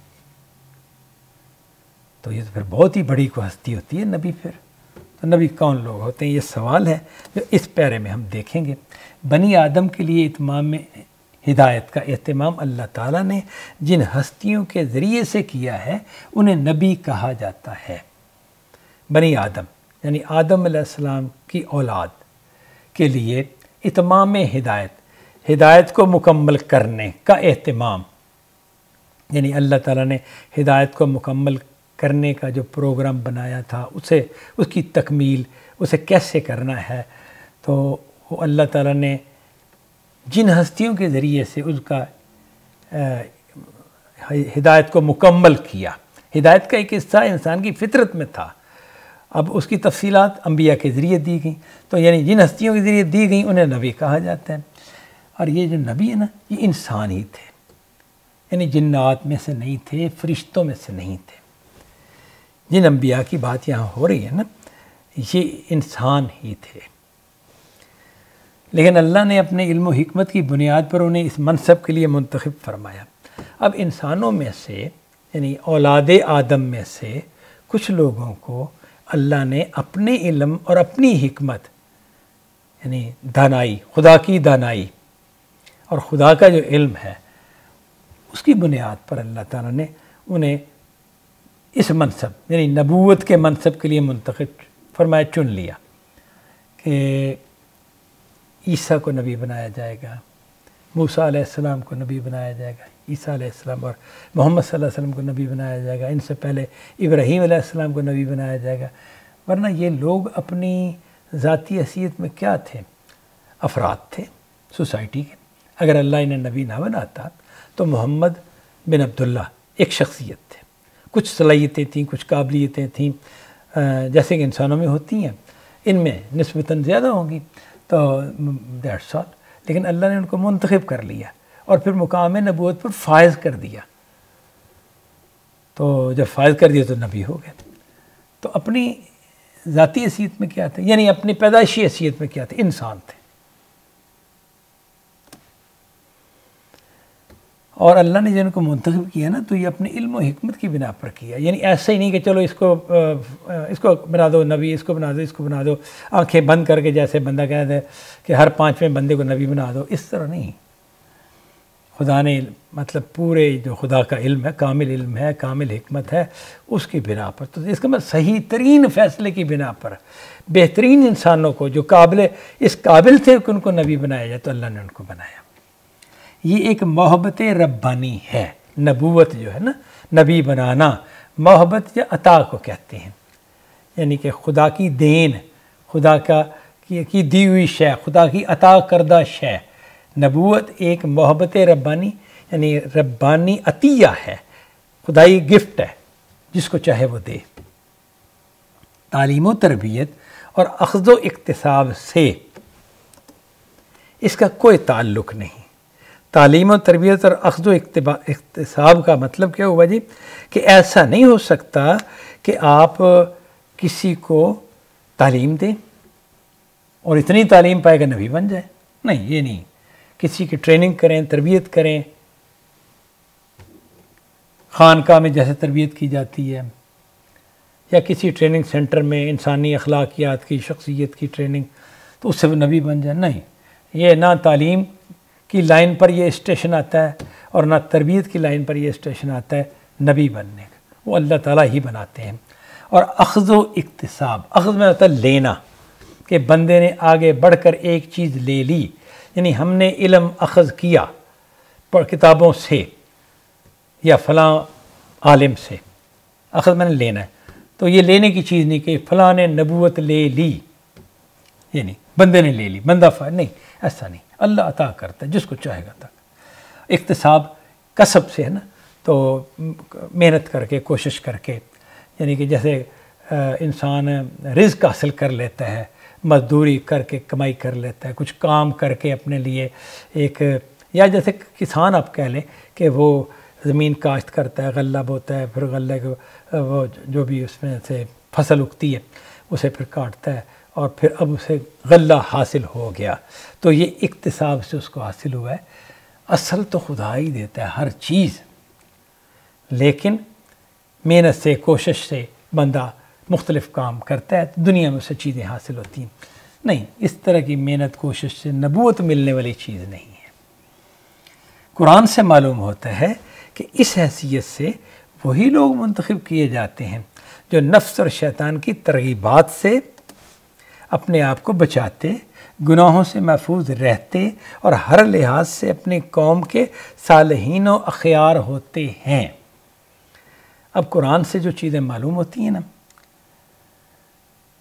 تو یہ تو پھر بہت ہی بڑی کو ہستی ہوتی ہے نبی۔ پھر تو نبی کون لوگ ہوتے ہیں، یہ سوال ہے جو اس پیرے میں ہم دیکھیں گے۔ بنی آدم کے لیے اتمام میں ہدایت کا اہتمام اللہ تعالیٰ نے جن ہستیوں کے ذریعے سے کیا ہے انہیں نبی کہا جاتا ہے۔ بنی آدم یعنی آدم علیہ السلام کی اولاد کے لیے اتمام ہدایت کو مکمل کرنے کا اہتمام، یعنی اللہ تعالیٰ نے ہدایت کو مکمل کرنے کا جو پروگرام بنایا تھا، اس کی تکمیل، اسے کیسے کرنا ہے، تو وہ اللہ تعالیٰ نے جن ہستیوں کے ذریعے سے اس کا ہدایت کو مکمل کیا۔ ہدایت کا ایک حصہ انسان کی فطرت میں تھا، اب اس کی تفصیلات انبیاء کے ذریعے دی گئیں، تو یعنی جن ہستیوں کے ذریعے دی گئیں انہیں نبی کہا جاتا ہے۔ اور یہ جو نبی ہے نا، یہ انسان ہی تھے، یعنی جنات میں سے نہیں تھے، فرشتوں میں سے نہیں تھے۔ جن انبیاء کی بات یہاں ہو رہی ہے نا، یہ انسان ہی تھے، لیکن اللہ نے اپنے علم و حکمت کی بنیاد پر انہیں اس منصب کے لیے منتخب فرمایا۔ اب انسانوں میں سے یعنی اولاد آدم میں سے کچھ لوگوں کو اللہ نے اپنے علم اور اپنی حکمت یعنی دانائی، خدا کی دانائی اور خدا کا جو علم ہے اس کی بنیاد پر اللہ تعالیٰ نے انہیں اس منصب یعنی نبوت کے منصب کے لیے منتخب فرمایا، چن لیا کہ عیسیٰ کو نبی بنایا جائے گا، موسیٰ علیہ السلام کو نبی بنایا جائے گا، عیسیٰ علیہ السلام اور محمد صلی اللہ علیہ وسلم کو نبی بنایا جائے گا، ان سے پہلے ابراہیم علیہ السلام کو نبی بنایا جائے گا۔ ورنہ یہ لوگ اپنی ذاتی حیثیت میں کیا تھے؟ افراد تھے سوسائٹی کے۔ اگر اللہ انہیں نبی نہ بناتا تو محمد بن عبداللہ ایک شخصیت تھے، کچھ صلاحیتیں تھیں، کچھ قابلیتیں تھیں جیسے کہ انسانوں میں ہوتی ہیں، ان میں نسبتاً زیادہ ہوں گی، تو دیٹس آل. لیکن اللہ نے ان کو منتخب کر لیا اور پھر مقام نبوت پر فائز کر دیا. تو جب فائز کر دیا تو نبی ہو گئے. تو اپنی ذاتی حیثیت میں کیا تھے، یعنی اپنی پیدائشی حیثیت میں کیا تھے، انسان تھے. اور اللہ نے جن کو منتخب کیا نا تو یہ اپنے علم و حکمت کی بنا پر کیا. یعنی ایسا ہی نہیں کہ چلو اس کو بنا دو نبی، اس کو بنا دو، اس کو بنا دو، آنکھیں بند کر کے جیسے بندہ کہتا ہے کہ ہر 5ویں بندے کو نبی بنا دو. اس طرح نہیں. خدا نے مطلب پورے جو خدا کا علم ہے، کامل علم ہے، کامل حکمت ہے، اس کی بنا پر، تو اس کا مطلب صحیح ترین فیصلے کی بنا پر بہترین انسانوں کو جو اس قابل تھے کہ ان کو نبی بنایا جائے، تو اللہ نے ان کو بنایا. یہ ایک محبت ربانی ہے. نبوت جو ہے نا، نبی بنانا، محبت یا عطا کو کہتے ہیں. یعنی کہ خدا کی دین، خدا کی دی ہوئی شے، خدا کی عطا کردہ شے. نبوت ایک محبت ربانی یعنی ربانی عطیہ ہے، خدائی گفٹ ہے، جس کو چاہے وہ دے. تعلیم و تربیت اور اخذ و اکتساب سے اس کا کوئی تعلق نہیں. تعلیم و تربیت اور اخذ و اکتساب کا مطلب کیا ہوا جی؟ کہ ایسا نہیں ہو سکتا کہ آپ کسی کو تعلیم دیں اور اتنی تعلیم پائے گا نبی بن جائے. نہیں، یہ نہیں. کسی کی ٹریننگ کریں، تربیت کریں، خانقاہ میں جیسے تربیت کی جاتی ہے یا کسی ٹریننگ سینٹر میں انسانی اخلاقیات کی، شخصیت کی ٹریننگ، تو اس سے وہ نبی بن جائے. نہیں، یہ نہ تعلیم کی لائن پر یہ اسٹیشن آتا ہے اور نہ تربیت کی لائن پر یہ اسٹیشن آتا ہے نبی بننے کا. وہ اللہ تعالیٰ ہی بناتے ہیں. اور اخذ و اکتساب، اخذ میں ہوتا ہے لینا، کہ بندے نے آگے بڑھ کر ایک چیز لے لی. یعنی ہم نے علم اخذ کیا کتابوں سے یا فلاں عالم سے. اخذ میں نے لینا ہے، تو یہ لینے کی چیز نہیں کہ فلاں نے نبوت لے لی، یہ نہیں، بندے نے لے لی، بندہ نہیں، ایسا نہیں. اللہ عطا کرتا ہے جس کو چاہے گا. تک اکتساب کسب سے ہے نا، تو محنت کر کے، کوشش کر کے، یعنی کہ جیسے انسان رزق حاصل کر لیتا ہے، مزدوری کر کے کمائی کر لیتا ہے، کچھ کام کر کے اپنے لیے ایک، یا جیسے کسان آپ کہہ لیں کہ وہ زمین کاشت کرتا ہے، غلہ بوتا ہے، پھر غلے کو وہ جو بھی اس میں سے فصل اگتی ہے اسے پھر کاٹتا ہے اور پھر اب اسے غلہ حاصل ہو گیا، تو یہ اکتساب سے اس کو حاصل ہوا ہے. اصل تو خدا ہی دیتا ہے ہر چیز، لیکن محنت سے، کوشش سے بندہ مختلف کام کرتا ہے، دنیا میں اسے چیزیں حاصل ہوتی ہیں. نہیں، اس طرح کی محنت کوشش سے نبوت ملنے والی چیز نہیں ہے. قرآن سے معلوم ہوتا ہے کہ اس حیثیت سے وہی لوگ منتخب کیے جاتے ہیں جو نفس اور شیطان کی ترغیبات سے اپنے آپ کو بچاتے، گناہوں سے محفوظ رہتے اور ہر لحاظ سے اپنی قوم کے صالحین و اخیار ہوتے ہیں. اب قرآن سے جو چیزیں معلوم ہوتی ہیں نا،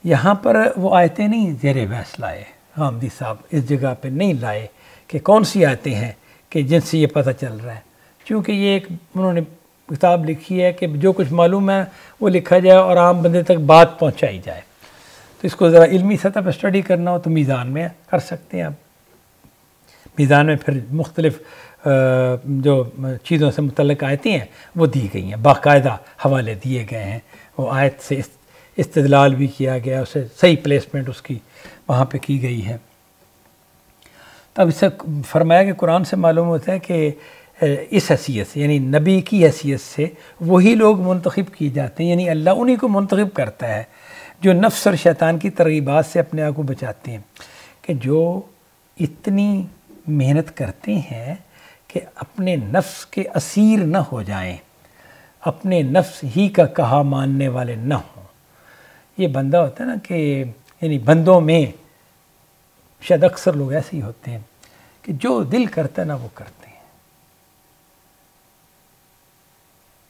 یہاں پر وہ آیتیں نہیں زیر بحث لائے غامدی صاحب، اس جگہ پہ نہیں لائے کہ کون سی آیتیں ہیں کہ جن سے یہ پتہ چل رہا ہے، چونکہ یہ ایک انہوں نے کتاب لکھی ہے کہ جو کچھ معلوم ہے وہ لکھا جائے اور عام بندے تک بات پہنچائی جائے. تو اس کو ذرا علمی سطح پہ اسٹڈی کرنا ہو تو میزان میں کر سکتے ہیں آپ. میزان میں پھر مختلف جو چیزوں سے متعلق آیتیں ہیں وہ دی گئی ہیں، باقاعدہ حوالے دیے گئے ہیں، وہ آیت سے استدلال بھی کیا گیا، اسے صحیح پلیسمنٹ اس کی وہاں پہ کی گئی ہے. تب اس سے فرمایا کہ قرآن سے معلوم ہوتا ہے کہ اس حیثیت سے، یعنی نبی کی حیثیت سے وہی لوگ منتخب کیے جاتے ہیں، یعنی اللہ انہی کو منتخب کرتا ہے جو نفس اور شیطان کی ترغیبات سے اپنے آپ کو بچاتے ہیں، کہ جو اتنی محنت کرتے ہیں کہ اپنے نفس کے اسیر نہ ہو جائیں، اپنے نفس ہی کا کہا ماننے والے نہ ہوں. یہ بندہ ہوتا ہے نا کہ یعنی بندوں میں شاید اکثر لوگ ایسے ہی ہوتے ہیں کہ جو دل کرتا ہے نا وہ کرتے ہیں.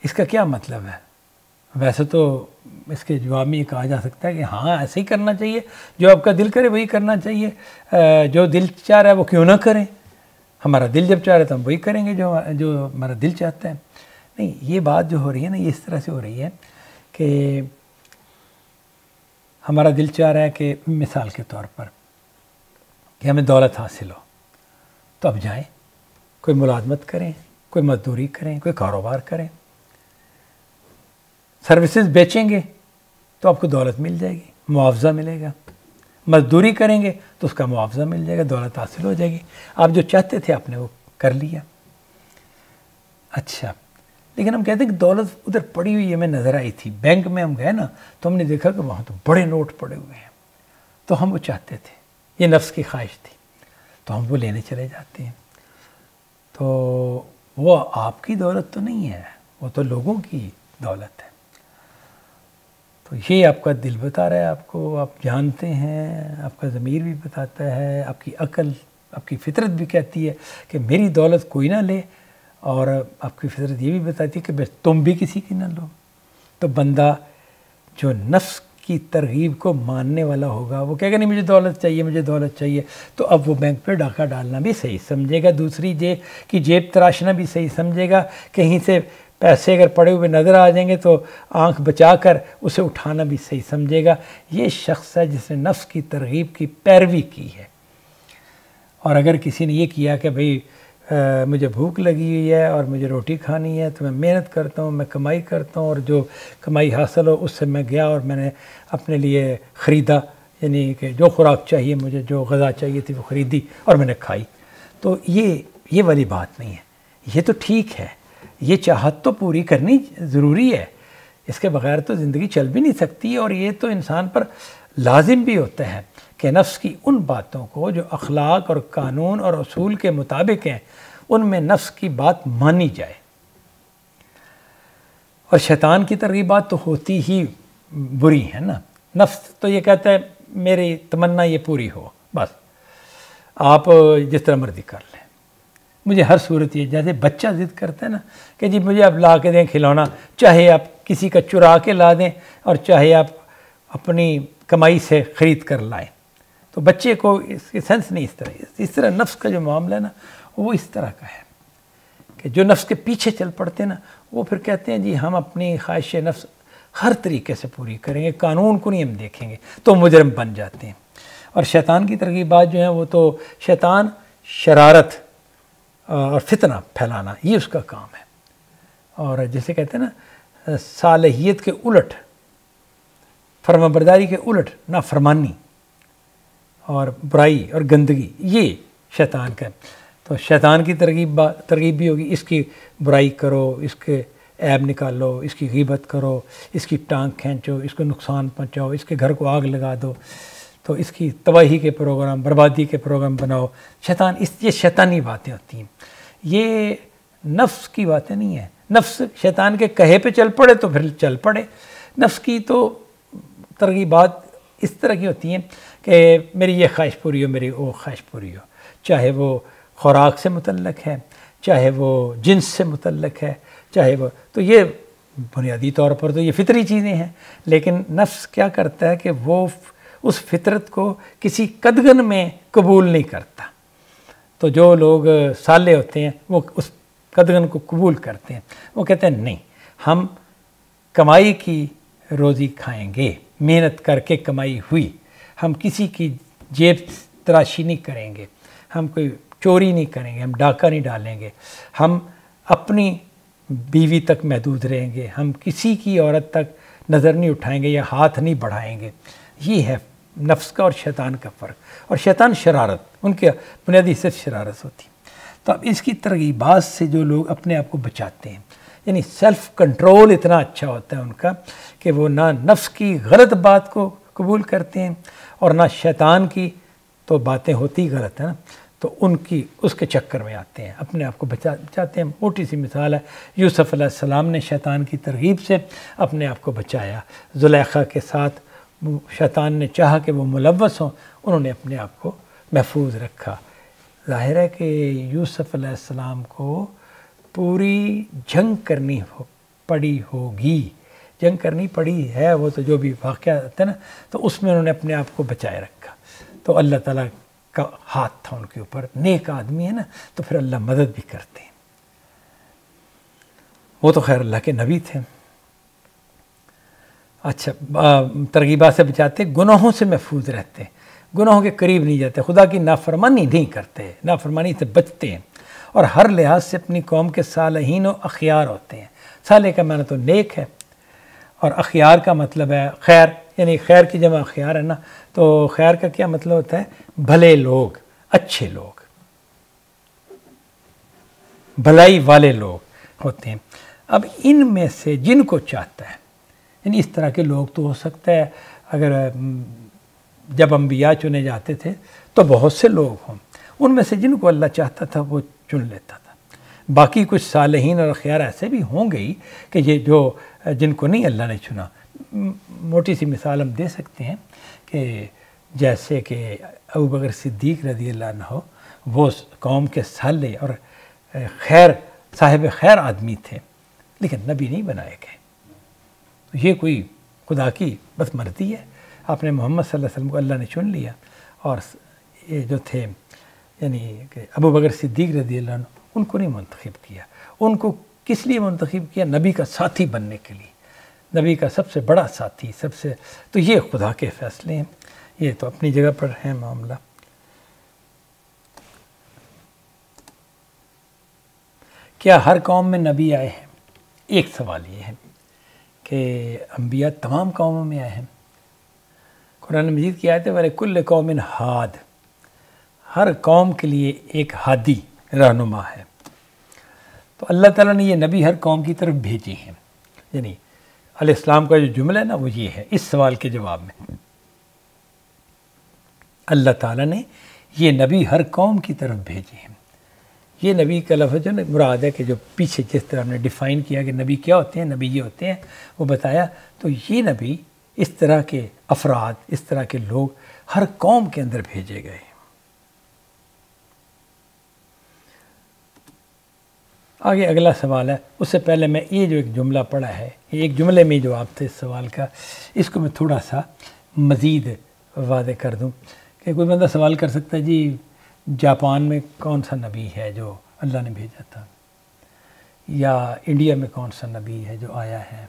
اس کا کیا مطلب ہے؟ ویسے تو اس کے جواب میں یہ کہا جا سکتا ہے کہ ہاں ایسے ہی کرنا چاہیے، جو آپ کا دل کرے وہی کرنا چاہیے. جو دل چاہ رہا ہے وہ کیوں نہ کریں، ہمارا دل جب چاہ رہا ہے تو ہم وہی کریں گے جو ہمارا دل چاہتا ہے. نہیں، یہ بات جو ہو رہی ہے نا، یہ اس طرح سے ہو رہی ہے کہ ہمارا دل چاہ رہا ہے کہ مثال کے طور پر کہ ہمیں دولت حاصل ہو، تو اب جائیں، کوئی ملازمت کریں، کوئی مزدوری کریں، کوئی کاروبار کریں، سروسز بیچیں گے تو آپ کو دولت مل جائے گی، معاوضہ ملے گا، مزدوری کریں گے تو اس کا معاوضہ مل جائے گا، دولت حاصل ہو جائے گی، آپ جو چاہتے تھے آپ نے وہ کر لیا۔ اچھا، لیکن ہم کہتے ہیں کہ دولت ادھر پڑی ہوئی ہمیں نظر آئی تھی، بینک میں ہم گئے نا تو ہم نے دیکھا کہ وہاں تو بڑے نوٹ پڑے ہوئے ہیں، تو ہم وہ چاہتے تھے، یہ نفس کی خواہش تھی، تو ہم وہ لینے چلے جاتے ہیں۔ تو وہ آپ کی دولت تو نہیں ہے، وہ تو لوگوں کی دولت ہے۔ تو یہ آپ کا دل بتا رہا ہے آپ کو، آپ جانتے ہیں، آپ کا ضمیر بھی بتاتا ہے، آپ کی عقل، آپ کی فطرت بھی کہتی ہے کہ میری دولت کوئی نہ لے، اور آپ کی فطرت یہ بھی بتاتی ہے کہ بس تم بھی کسی کی نہ لو۔ تو بندہ جو نفس کی ترغیب کو ماننے والا ہوگا وہ کہے گا نہیں مجھے دولت چاہیے، مجھے دولت چاہیے، تو اب وہ بینک پہ ڈاکہ ڈالنا بھی صحیح سمجھے گا، دوسری جیب تراشنا بھی صحیح سمجھے گا، کہیں سے پیسے اگر پڑے ہوئے نظر آ جائیں گے تو آنکھ بچا کر اسے اٹھانا بھی صحیح سمجھے گا۔ یہ شخص ہے جس نے نفس کی ترغیب کی پیروی کی ہے۔ اور اگر کسی نے یہ کیا کہ بھئی مجھے بھوک لگی ہوئی ہے اور مجھے روٹی کھانی ہے تو میں محنت کرتا ہوں، میں کمائی کرتا ہوں، اور جو کمائی حاصل ہو اس سے میں گیا اور میں نے اپنے لیے خریدا، یعنی کہ جو خوراک چاہیے مجھے، جو غذا چاہیے تھی وہ خریدی اور میں نے کھائی، تو یہ والی بات نہیں ہے۔ یہ تو ٹھیک ہے، یہ چاہت تو پوری کرنی ضروری ہے، اس کے بغیر تو زندگی چل بھی نہیں سکتی، اور یہ تو انسان پر لازم بھی ہوتا ہے کہ نفس کی ان باتوں کو جو اخلاق اور قانون اور اصول کے مطابق ہیں ان میں نفس کی بات مانی جائے۔ اور شیطان کی ترغیبات تو ہوتی ہی بری ہیں نا، نفس تو یہ کہتا ہے میری تمنا یہ پوری ہو، بس آپ جس طرح مرضی کر لیں، مجھے ہر صورت یہ، جیسے بچہ ضد کرتا ہے نا کہ جی مجھے آپ لا کے دیں کھلونا، چاہے آپ کسی کا چرا کے لا دیں اور چاہے آپ اپنی کمائی سے خرید کر لائیں، تو بچے کو اس کی سینس نہیں اس طرح نفس کا جو معاملہ ہے نا وہ اس طرح کا ہے کہ جو نفس کے پیچھے چل پڑتے ہیں نا وہ پھر کہتے ہیں جی ہم اپنی خواہش نفس ہر طریقے سے پوری کریں گے، قانون کو نہیں ہم دیکھیں گے، تو مجرم بن جاتے ہیں۔ اور شیطان کی ترغیبات جو ہیں وہ تو شیطان شرارت اور فتنہ پھیلانا یہ اس کا کام ہے، اور جیسے کہتے ہیں نا صالحیت کے الٹ، فرمانبرداری کے الٹ نافرمانی اور برائی اور گندگی، یہ شیطان کا ہے۔ تو شیطان کی ترغیب بھی ہوگی، اس کی برائی کرو، اس کے عیب نکالو، اس کی غیبت کرو، اس کی ٹانگ کھینچو، اس کو نقصان پہنچاؤ، اس کے گھر کو آگ لگا دو، تو اس کی تباہی کے پروگرام، بربادی کے پروگرام بناؤ۔ یہ شیطانی باتیں ہوتی ہیں، یہ نفس کی باتیں نہیں ہیں۔ نفس شیطان کے کہے پہ چل پڑے تو پھر چل پڑے۔ نفس کی تو ترغیبات اس طرح کی ہوتی ہیں کہ میری یہ خواہش پوری ہو، میری وہ خواہش پوری ہو، چاہے وہ خوراک سے متعلق ہے، چاہے وہ جنس سے متعلق ہے، چاہے وہ، تو یہ بنیادی طور پر تو یہ فطری چیزیں ہیں، لیکن نفس کیا کرتا ہے کہ وہ اس فطرت کو کسی قدغن میں قبول نہیں کرتا۔ تو جو لوگ صالح ہوتے ہیں وہ اس قدغن کو قبول کرتے ہیں، وہ کہتے ہیں نہیں، ہم کمائی کی روزی کھائیں گے، محنت کر کے کمائی ہوئی، ہم کسی کی جیب تراشی نہیں کریں گے، ہم کوئی چوری نہیں کریں گے، ہم ڈاکہ نہیں ڈالیں گے، ہم اپنی بیوی تک محدود رہیں گے، ہم کسی کی عورت تک نظر نہیں اٹھائیں گے یا ہاتھ نہیں بڑھائیں گے۔ یہ ہے نفس کا اور شیطان کا فرق۔ اور شیطان شرارت، ان کے بنیادی صرف شرارت ہوتی۔ تو اب اس کی ترغیبات سے جو لوگ اپنے آپ کو بچاتے ہیں، یعنی سیلف کنٹرول اتنا اچھا ہوتا ہے ان کا کہ وہ نہ نفس کی غلط بات کو قبول کرتے ہیں اور نہ شیطان کی تو باتیں ہوتی غلط ہیں نا، تو اس کے چکر میں آتے ہیں، اپنے آپ کو بچاتے ہیں۔ موٹی سی مثال ہے، یوسف علیہ السلام نے شیطان کی ترغیب سے اپنے آپ کو بچایا، زلیخا کے ساتھ شیطان نے چاہا کہ وہ ملوث ہوں، انہوں نے اپنے آپ کو محفوظ رکھا۔ ظاہر ہے کہ یوسف علیہ السلام کو پوری جنگ کرنی پڑی ہوگی، جنگ کرنی پڑی ہے، وہ تو جو بھی واقعہ ہوتا ہے نا، تو اس میں انہوں نے اپنے آپ کو بچائے رکھا۔ تو اللہ تعالیٰ کا ہاتھ تھا ان کے اوپر، نیک آدمی ہے نا، تو پھر اللہ مدد بھی کرتے ہیں۔ وہ تو خیر اللہ کے نبی تھے. اچھا ترغیبات سے بچاتے، گناہوں سے محفوظ رہتے، گناہوں کے قریب نہیں جاتے، خدا کی نافرمانی نہیں کرتے، نافرمانی سے بچتے ہیں، اور ہر لحاظ سے اپنی قوم کے صالحین و اخیار ہوتے ہیں. صالح کا معنی تو نیک ہے، اور اخیار کا مطلب ہے خیر، یعنی خیر کی جمع اخیار ہے نا، تو خیر کا کیا مطلب ہوتا ہے؟ بھلے لوگ، اچھے لوگ، بھلائی والے لوگ ہوتے ہیں. اب ان میں سے جن کو چاہتا ہے، یعنی اس طرح کے لوگ تو ہو سکتا ہے اگر جب انبیاء چنے جاتے تھے تو بہت سے لوگ ہوں، ان میں سے جن کو اللہ چاہتا تھا وہ چن لیتا تھا. باقی کچھ صالحین اور اخیار ایسے بھی ہوں گے ہی کہ یہ جو جن کو نہیں اللہ نے چنا. موٹی سی مثال ہم دے سکتے ہیں کہ جیسے کہ ابوبکر صدیق رضی اللہ عنہ وہ قوم کے صالح اور خیر صاحب خیر آدمی تھے، لیکن نبی نہیں بنائے گئے. یہ کوئی خدا کی بس مرضی ہے. آپ نے محمد صلی اللہ علیہ وسلم کو اللہ نے چن لیا، اور یہ جو تھے یعنی کہ ابوبکر صدیق رضی اللہ عنہ ان کو نہیں منتخب کیا. ان کو کس لیے منتخب کیا؟ نبی کا ساتھی بننے کے لیے، نبی کا سب سے بڑا ساتھی، سب سے. تو یہ خدا کے فیصلے ہیں، یہ تو اپنی جگہ پر ہے معاملہ. کیا ہر قوم میں نبی آئے ہیں؟ ایک سوال یہ ہے کہ انبیاء تمام قوموں میں آئے ہیں. قرآن مجید کی آیت ہے وَلِكُلِّ قَوْمٍ ہاد، ہر قوم کے لیے ایک ہادی رہنما ہے. تو اللہ تعالیٰ نے یہ نبی ہر قوم کی طرف بھیجے ہیں. یعنی علیہ السلام کا جو جملہ ہے نا وہ یہ ہے اس سوال کے جواب میں، اللہ تعالیٰ نے یہ نبی ہر قوم کی طرف بھیجے ہیں. یہ نبی کا لفظ جو مراد ہے کہ جو پیچھے جس طرح ہم نے ڈیفائن کیا کہ نبی کیا ہوتے ہیں، نبی یہ ہوتے ہیں، وہ بتایا. تو یہ نبی اس طرح کے افراد، اس طرح کے لوگ ہر قوم کے اندر بھیجے گئے. آگے اگلا سوال ہے، اس سے پہلے میں یہ جو ایک جملہ پڑھا ہے، یہ ایک جملے میں جواب تھے اس سوال کا، اس کو میں تھوڑا سا مزید واضح کر دوں. کہ کوئی بندہ سوال کر سکتا ہے جی جاپان میں کون سا نبی ہے جو اللہ نے بھیجا تھا، یا انڈیا میں کون سا نبی ہے جو آیا ہے،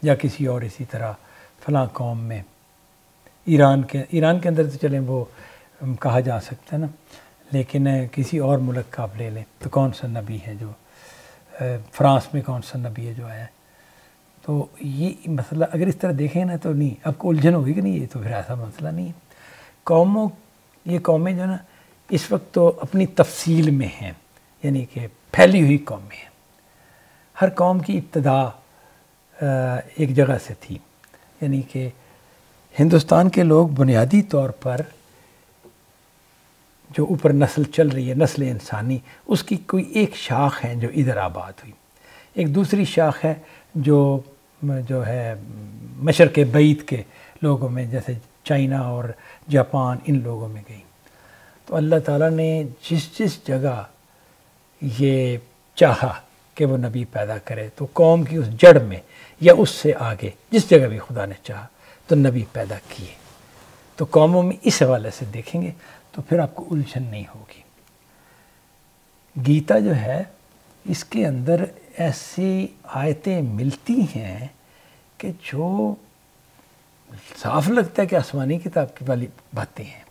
یا کسی اور اسی طرح فلاں قوم میں، ایران کے اندر تو چلیں وہ کہا جا سکتا ہے نا، لیکن کسی اور ملک کا آپ لے لیں تو کون سا نبی ہے جو فرانس میں کون سا نبی ہے جو آیا ہے. تو یہ مسئلہ اگر اس طرح دیکھیں نا تو نہیں، آپ کو الجھن ہوگی کہ نہیں، یہ تو پھر ایسا مسئلہ نہیں ہے. یہ قومیں جو نا اس وقت تو اپنی تفصیل میں ہیں، یعنی کہ پھیلی ہوئی قومیں ہیں. ہر قوم کی ابتدا ایک جگہ سے تھی، یعنی کہ ہندوستان کے لوگ بنیادی طور پر جو اوپر نسل چل رہی ہے، نسل انسانی، اس کی کوئی ایک شاخ ہے جو ادھر آباد ہوئی، ایک دوسری شاخ ہے جو ہے مشرق بعید کے لوگوں میں، جیسے چائنا اور جاپان، ان لوگوں میں گئی. تو اللہ تعالیٰ نے جس جگہ یہ چاہا کہ وہ نبی پیدا کرے تو قوم کی اس جڑ میں یا اس سے آگے جس جگہ بھی خدا نے چاہا تو نبی پیدا کیے. تو قوموں میں اس حوالے سے دیکھیں گے تو پھر آپ کو الجھن نہیں ہوگی. گیتا جو ہے اس کے اندر ایسی آیتیں ملتی ہیں کہ جو صاف لگتا ہے کہ آسمانی کتاب کی والی باتیں ہیں.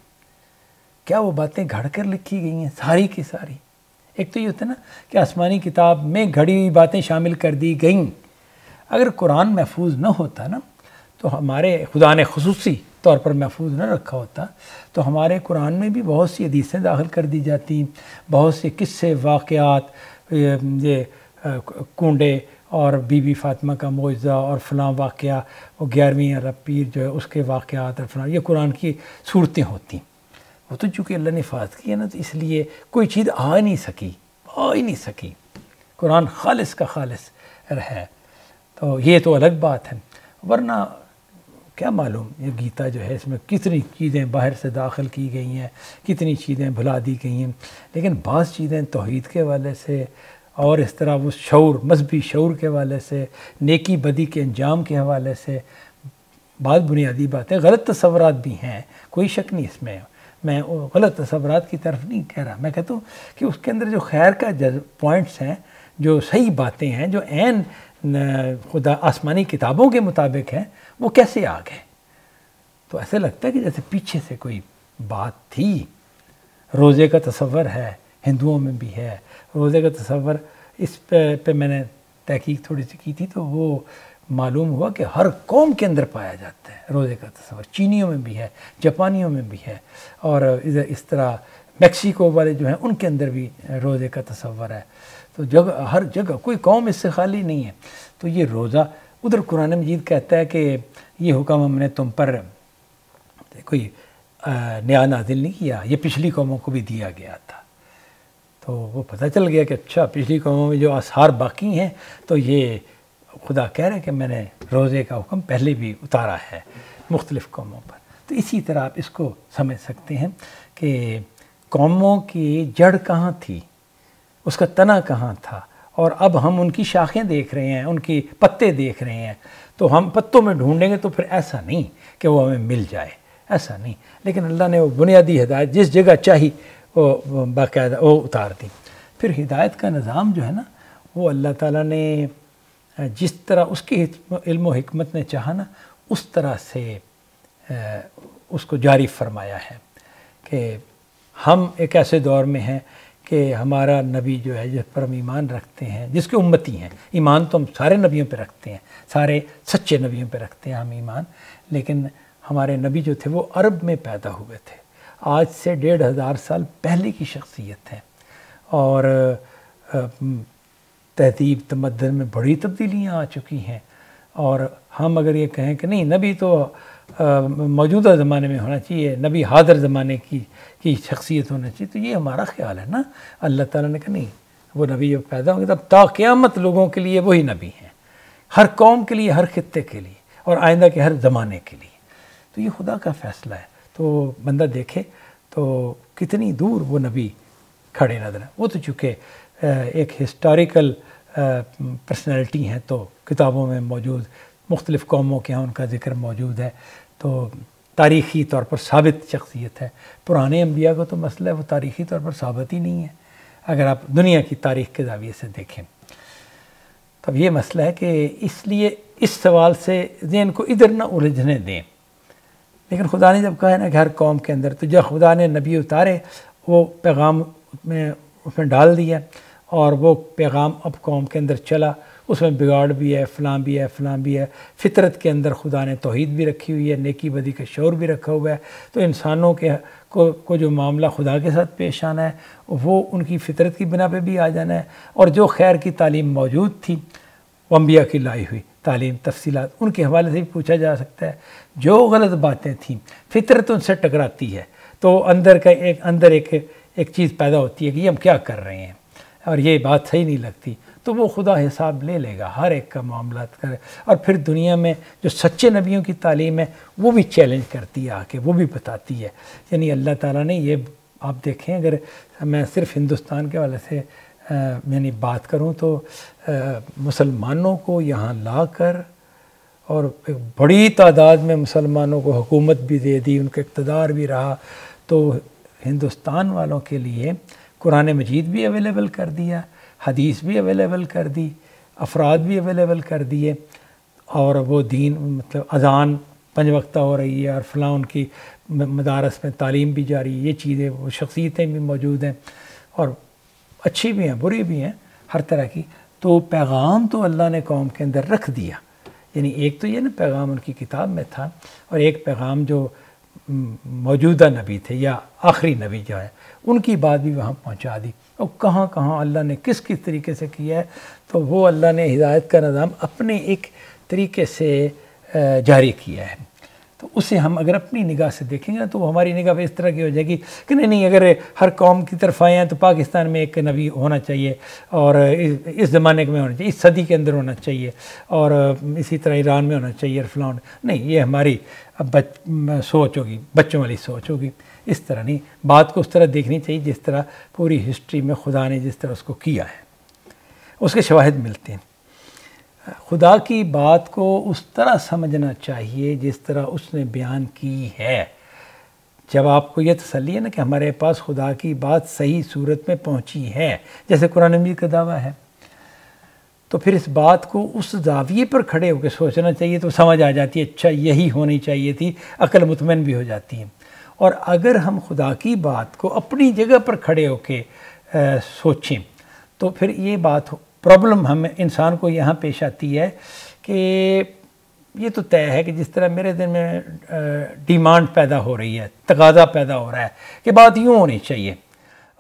کیا وہ باتیں گھڑ کر لکھی گئی ہیں ساری کی ساری؟ ایک تو یہ ہوتا ہے نا کہ آسمانی کتاب میں گھڑی ہوئی باتیں شامل کر دی گئیں. اگر قرآن محفوظ نہ ہوتا نا تو ہمارے خدا نے خصوصی طور پر محفوظ نہ رکھا ہوتا تو ہمارے قرآن میں بھی بہت سی حدیثیں داخل کر دی جاتی، بہت سے قصے واقعات، یہ کنڈے اور بی بی فاطمہ کا معجزہ اور فلاں واقعہ، وہ 11ویں عرب پیر جو ہے اس کے واقعات اور فلاں، یہ قرآن کی صورتیں ہوتی. وہ تو چونکہ اللہ نے حفاظت کی ہے نا تو اس لیے کوئی چیز آ ہی نہیں سکی. قرآن خالص کا خالص ہے. تو یہ تو الگ بات ہے، ورنہ کیا معلوم یہ گیتا جو ہے اس میں کتنی چیزیں باہر سے داخل کی گئی ہیں، کتنی چیزیں بھلا دی گئی ہیں، لیکن بعض چیزیں توحید کے حوالے سے اور اس طرح وہ شعور، مذہبی شعور کے حوالے سے، نیکی بدی کے انجام کے حوالے سے بعض بنیادی باتیں، غلط تصورات بھی ہیں، کوئی شک نہیں اس میں. میں غلط تصورات کی طرف نہیں کہہ رہا، میں کہتا ہوں کہ اس کے اندر جو خیر کا پوائنٹس ہیں جو صحیح باتیں ہیں، جو عین خدا آسمانی کتابوں کے مطابق ہیں، وہ کیسے آ گئے؟ تو ایسے لگتا ہے کہ جیسے پیچھے سے کوئی بات تھی۔ روزے کا تصور ہے، ہندوؤں میں بھی ہے روزے کا تصور۔ اس پہ میں نے تحقیق تھوڑی سی کی تھی تو وہ معلوم ہوا کہ ہر قوم کے اندر پایا جاتا ہے روزے کا تصور۔ چینیوں میں بھی ہے، جاپانیوں میں بھی ہے، اور اس طرح میکسیکو والے جو ہیں ان کے اندر بھی روزے کا تصور ہے۔ تو ہر جگہ کوئی قوم اس سے خالی نہیں ہے۔ تو یہ روزہ، ادھر قرآن مجید کہتا ہے کہ یہ حکم ہم نے تم پر کوئی نیا نازل نہیں کیا، یہ پچھلی قوموں کو بھی دیا گیا تھا۔ تو وہ پتہ چل گیا کہ اچھا پچھلی قوموں میں جو آثار باقی ہیں، تو یہ خدا کہہ رہے ہیں کہ میں نے روزے کا حکم پہلے بھی اتارا ہے مختلف قوموں پر۔ تو اسی طرح آپ اس کو سمجھ سکتے ہیں کہ قوموں کی جڑ کہاں تھی، اس کا تنا کہاں تھا، اور اب ہم ان کی شاخیں دیکھ رہے ہیں، ان کی پتے دیکھ رہے ہیں۔ تو ہم پتوں میں ڈھونڈیں گے تو پھر ایسا نہیں کہ وہ ہمیں مل جائے، ایسا نہیں۔ لیکن اللہ نے وہ بنیادی ہدایت جس جگہ چاہی وہ باقاعدہ وہ اتار دی۔ پھر ہدایت کا نظام جو ہے نا، وہ اللہ تعالیٰ نے جس طرح اس کی علم و حکمت نے چاہا نا، اس طرح سے اس کو جاری فرمایا ہے کہ ہم ایک ایسے دور میں ہیں کہ ہمارا نبی جو ہے جس پر ہم ایمان رکھتے ہیں، جس کے امتی ہیں، ایمان تو ہم سارے نبیوں پہ رکھتے ہیں، سارے سچے نبیوں پہ رکھتے ہیں ہم ایمان، لیکن ہمارے نبی جو تھے وہ عرب میں پیدا ہوئے تھے، آج سے 1500 سال پہلے کی شخصیت ہے، اور تہذیب تمدن میں بڑی تبدیلیاں آ چکی ہیں۔ اور ہم اگر یہ کہیں کہ نہیں نبی تو موجودہ زمانے میں ہونا چاہیے، نبی حاضر زمانے کی شخصیت ہونا چاہیے، تو یہ ہمارا خیال ہے نا۔ اللہ تعالیٰ نے کہا نہیں، وہ نبی جب پیدا ہوں گے تب تا قیامت لوگوں کے لیے وہی نبی ہیں، ہر قوم کے لیے، ہر خطے کے لیے، اور آئندہ کے ہر زمانے کے لیے۔ تو یہ خدا کا فیصلہ ہے۔ تو بندہ دیکھے تو کتنی دور وہ نبی کھڑے نظر ہیں۔ وہ تو چونکہ ایک ہسٹوریکل پرسنالٹی ہیں، تو کتابوں میں موجود مختلف قوموں کے ہاں ان کا ذکر موجود ہے، تو تاریخی طور پر ثابت شخصیت ہے۔ پرانے انبیاء کو تو مسئلہ ہے وہ تاریخی طور پر ثابت ہی نہیں ہے، اگر آپ دنیا کی تاریخ کے زاویے سے دیکھیں۔ تب یہ مسئلہ ہے کہ اس لیے اس سوال سے ذہن کو ادھر نہ الجھنے دیں۔ لیکن خدا نے جب کہا ہے نا کہ ہر قوم کے اندر، تو جب خدا نے نبی اتارے وہ پیغام اس میں ڈال دیا، اور وہ پیغام اب قوم کے اندر چلا، اس میں بگاڑ بھی ہے، فلاں بھی ہے، فلاں بھی ہے۔ فطرت کے اندر خدا نے توحید بھی رکھی ہوئی ہے، نیکی بدی کا شعور بھی رکھا ہوا ہے۔ تو انسانوں کو جو معاملہ خدا کے ساتھ پیش آنا ہے وہ ان کی فطرت کی بنا پہ بھی آ جانا ہے، اور جو خیر کی تعلیم موجود تھی، وہ انبیاء کی لائی ہوئی تعلیم، تفصیلات ان کے حوالے سے بھی پوچھا جا سکتا ہے۔ جو غلط باتیں تھیں، فطرت ان سے ٹکراتی ہے، تو اندر ایک چیز پیدا ہوتی ہے کہ یہ ہم کیا کر رہے ہیں، اور یہ بات صحیح نہیں لگتی، تو وہ خدا حساب لے لے گا، ہر ایک کا معاملات کرے۔ اور پھر دنیا میں جو سچے نبیوں کی تعلیم ہے وہ بھی چیلنج کرتی ہے، آ کے وہ بھی بتاتی ہے۔ یعنی اللہ تعالیٰ نے یہ، آپ دیکھیں، اگر میں صرف ہندوستان کے حوالے سے یعنی بات کروں تو مسلمانوں کو یہاں لا کر، اور ایک بڑی تعداد میں مسلمانوں کو حکومت بھی دے دی، ان کا اقتدار بھی رہا، تو ہندوستان والوں کے لیے قرآن مجید بھی اویلیبل کر دیا، حدیث بھی اویلیبل کر دی، افراد بھی اویلیبل کر دیے، اور وہ دین مطلب اذان 5 وقتہ ہو رہی ہے، اور فلاں ان کی مدارس میں تعلیم بھی جاری ہے، یہ چیزیں، وہ شخصیتیں بھی موجود ہیں، اور اچھی بھی ہیں بری بھی ہیں ہر طرح کی۔ تو پیغام تو اللہ نے قوم کے اندر رکھ دیا، یعنی ایک تو یہ نا پیغام ان کی کتاب میں تھا، اور ایک پیغام جو موجودہ نبی تھے یا آخری نبی جو ہے ان کی بات بھی وہاں پہنچا دی۔ اور کہاں کہاں اللہ نے کس طریقے سے کیا ہے، تو وہ اللہ نے ہدایت کا نظام اپنے ایک طریقے سے جاری کیا ہے۔ تو اسے ہم اگر اپنی نگاہ سے دیکھیں گے تو وہ ہماری نگاہ پہ اس طرح کی ہو جائے گی کہ نہیں اگر ہر قوم کی طرف آئے ہیں تو پاکستان میں ایک نبی ہونا چاہیے، اور اس زمانے میں ہونا چاہیے، اس صدی کے اندر ہونا چاہیے، اور اسی طرح ایران میں ہونا چاہیے، اور فلاں نہیں، یہ ہماری سوچ ہوگی، بچوں والی سوچ ہوگی۔ اس طرح نہیں، بات کو اس طرح دیکھنی چاہیے جس طرح پوری ہسٹری میں خدا نے جس طرح اس کو کیا ہے، اس کے شواہد ملتے ہیں۔ خدا کی بات کو اس طرح سمجھنا چاہیے جس طرح اس نے بیان کی ہے۔ جب آپ کو یہ تسلی ہے نا کہ ہمارے پاس خدا کی بات صحیح صورت میں پہنچی ہے، جیسے قرآن مجید کا دعویٰ ہے، تو پھر اس بات کو اس زاویے پر کھڑے ہو کے سوچنا چاہیے، تو سمجھ آ جاتی ہے اچھا یہی ہونی چاہیے تھی، عقل مطمئن بھی ہو جاتی ہے۔ اور اگر ہم خدا کی بات کو اپنی جگہ پر کھڑے ہو کے سوچیں تو پھر یہ بات پرابلم ہمیں انسان کو یہاں پیش آتی ہے کہ یہ تو طے ہے کہ جس طرح میرے دل میں ڈیمانڈ پیدا ہو رہی ہے، تقاضا پیدا ہو رہا ہے کہ بات یوں ہونی چاہیے،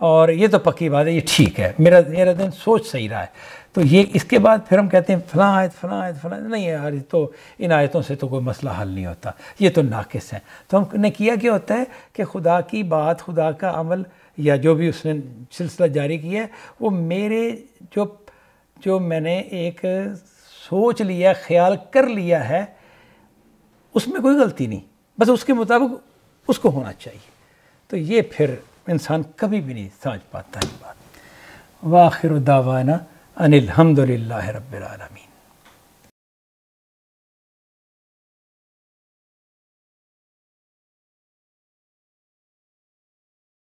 اور یہ تو پکی بات ہے، یہ ٹھیک ہے، میرا دل سوچ صحیح رہا ہے، تو یہ اس کے بعد پھر ہم کہتے ہیں فلاں آیت نہیں یار، تو ان آیتوں سے تو کوئی مسئلہ حل نہیں ہوتا، یہ تو ناقص ہیں۔ تو ہم نے کیا ہوتا ہے کہ خدا کی بات، خدا کا عمل، یا جو بھی اس نے سلسلہ جاری کیا ہے، وہ میرے جو میں نے ایک سوچ لیا، خیال کر لیا ہے، اس میں کوئی غلطی نہیں، بس اس کے مطابق اس کو ہونا چاہیے۔ تو یہ پھر انسان کبھی بھی نہیں سمجھ پاتا یہ بات۔ وآخر دعوانا ان الحمد للہ رب العالمین۔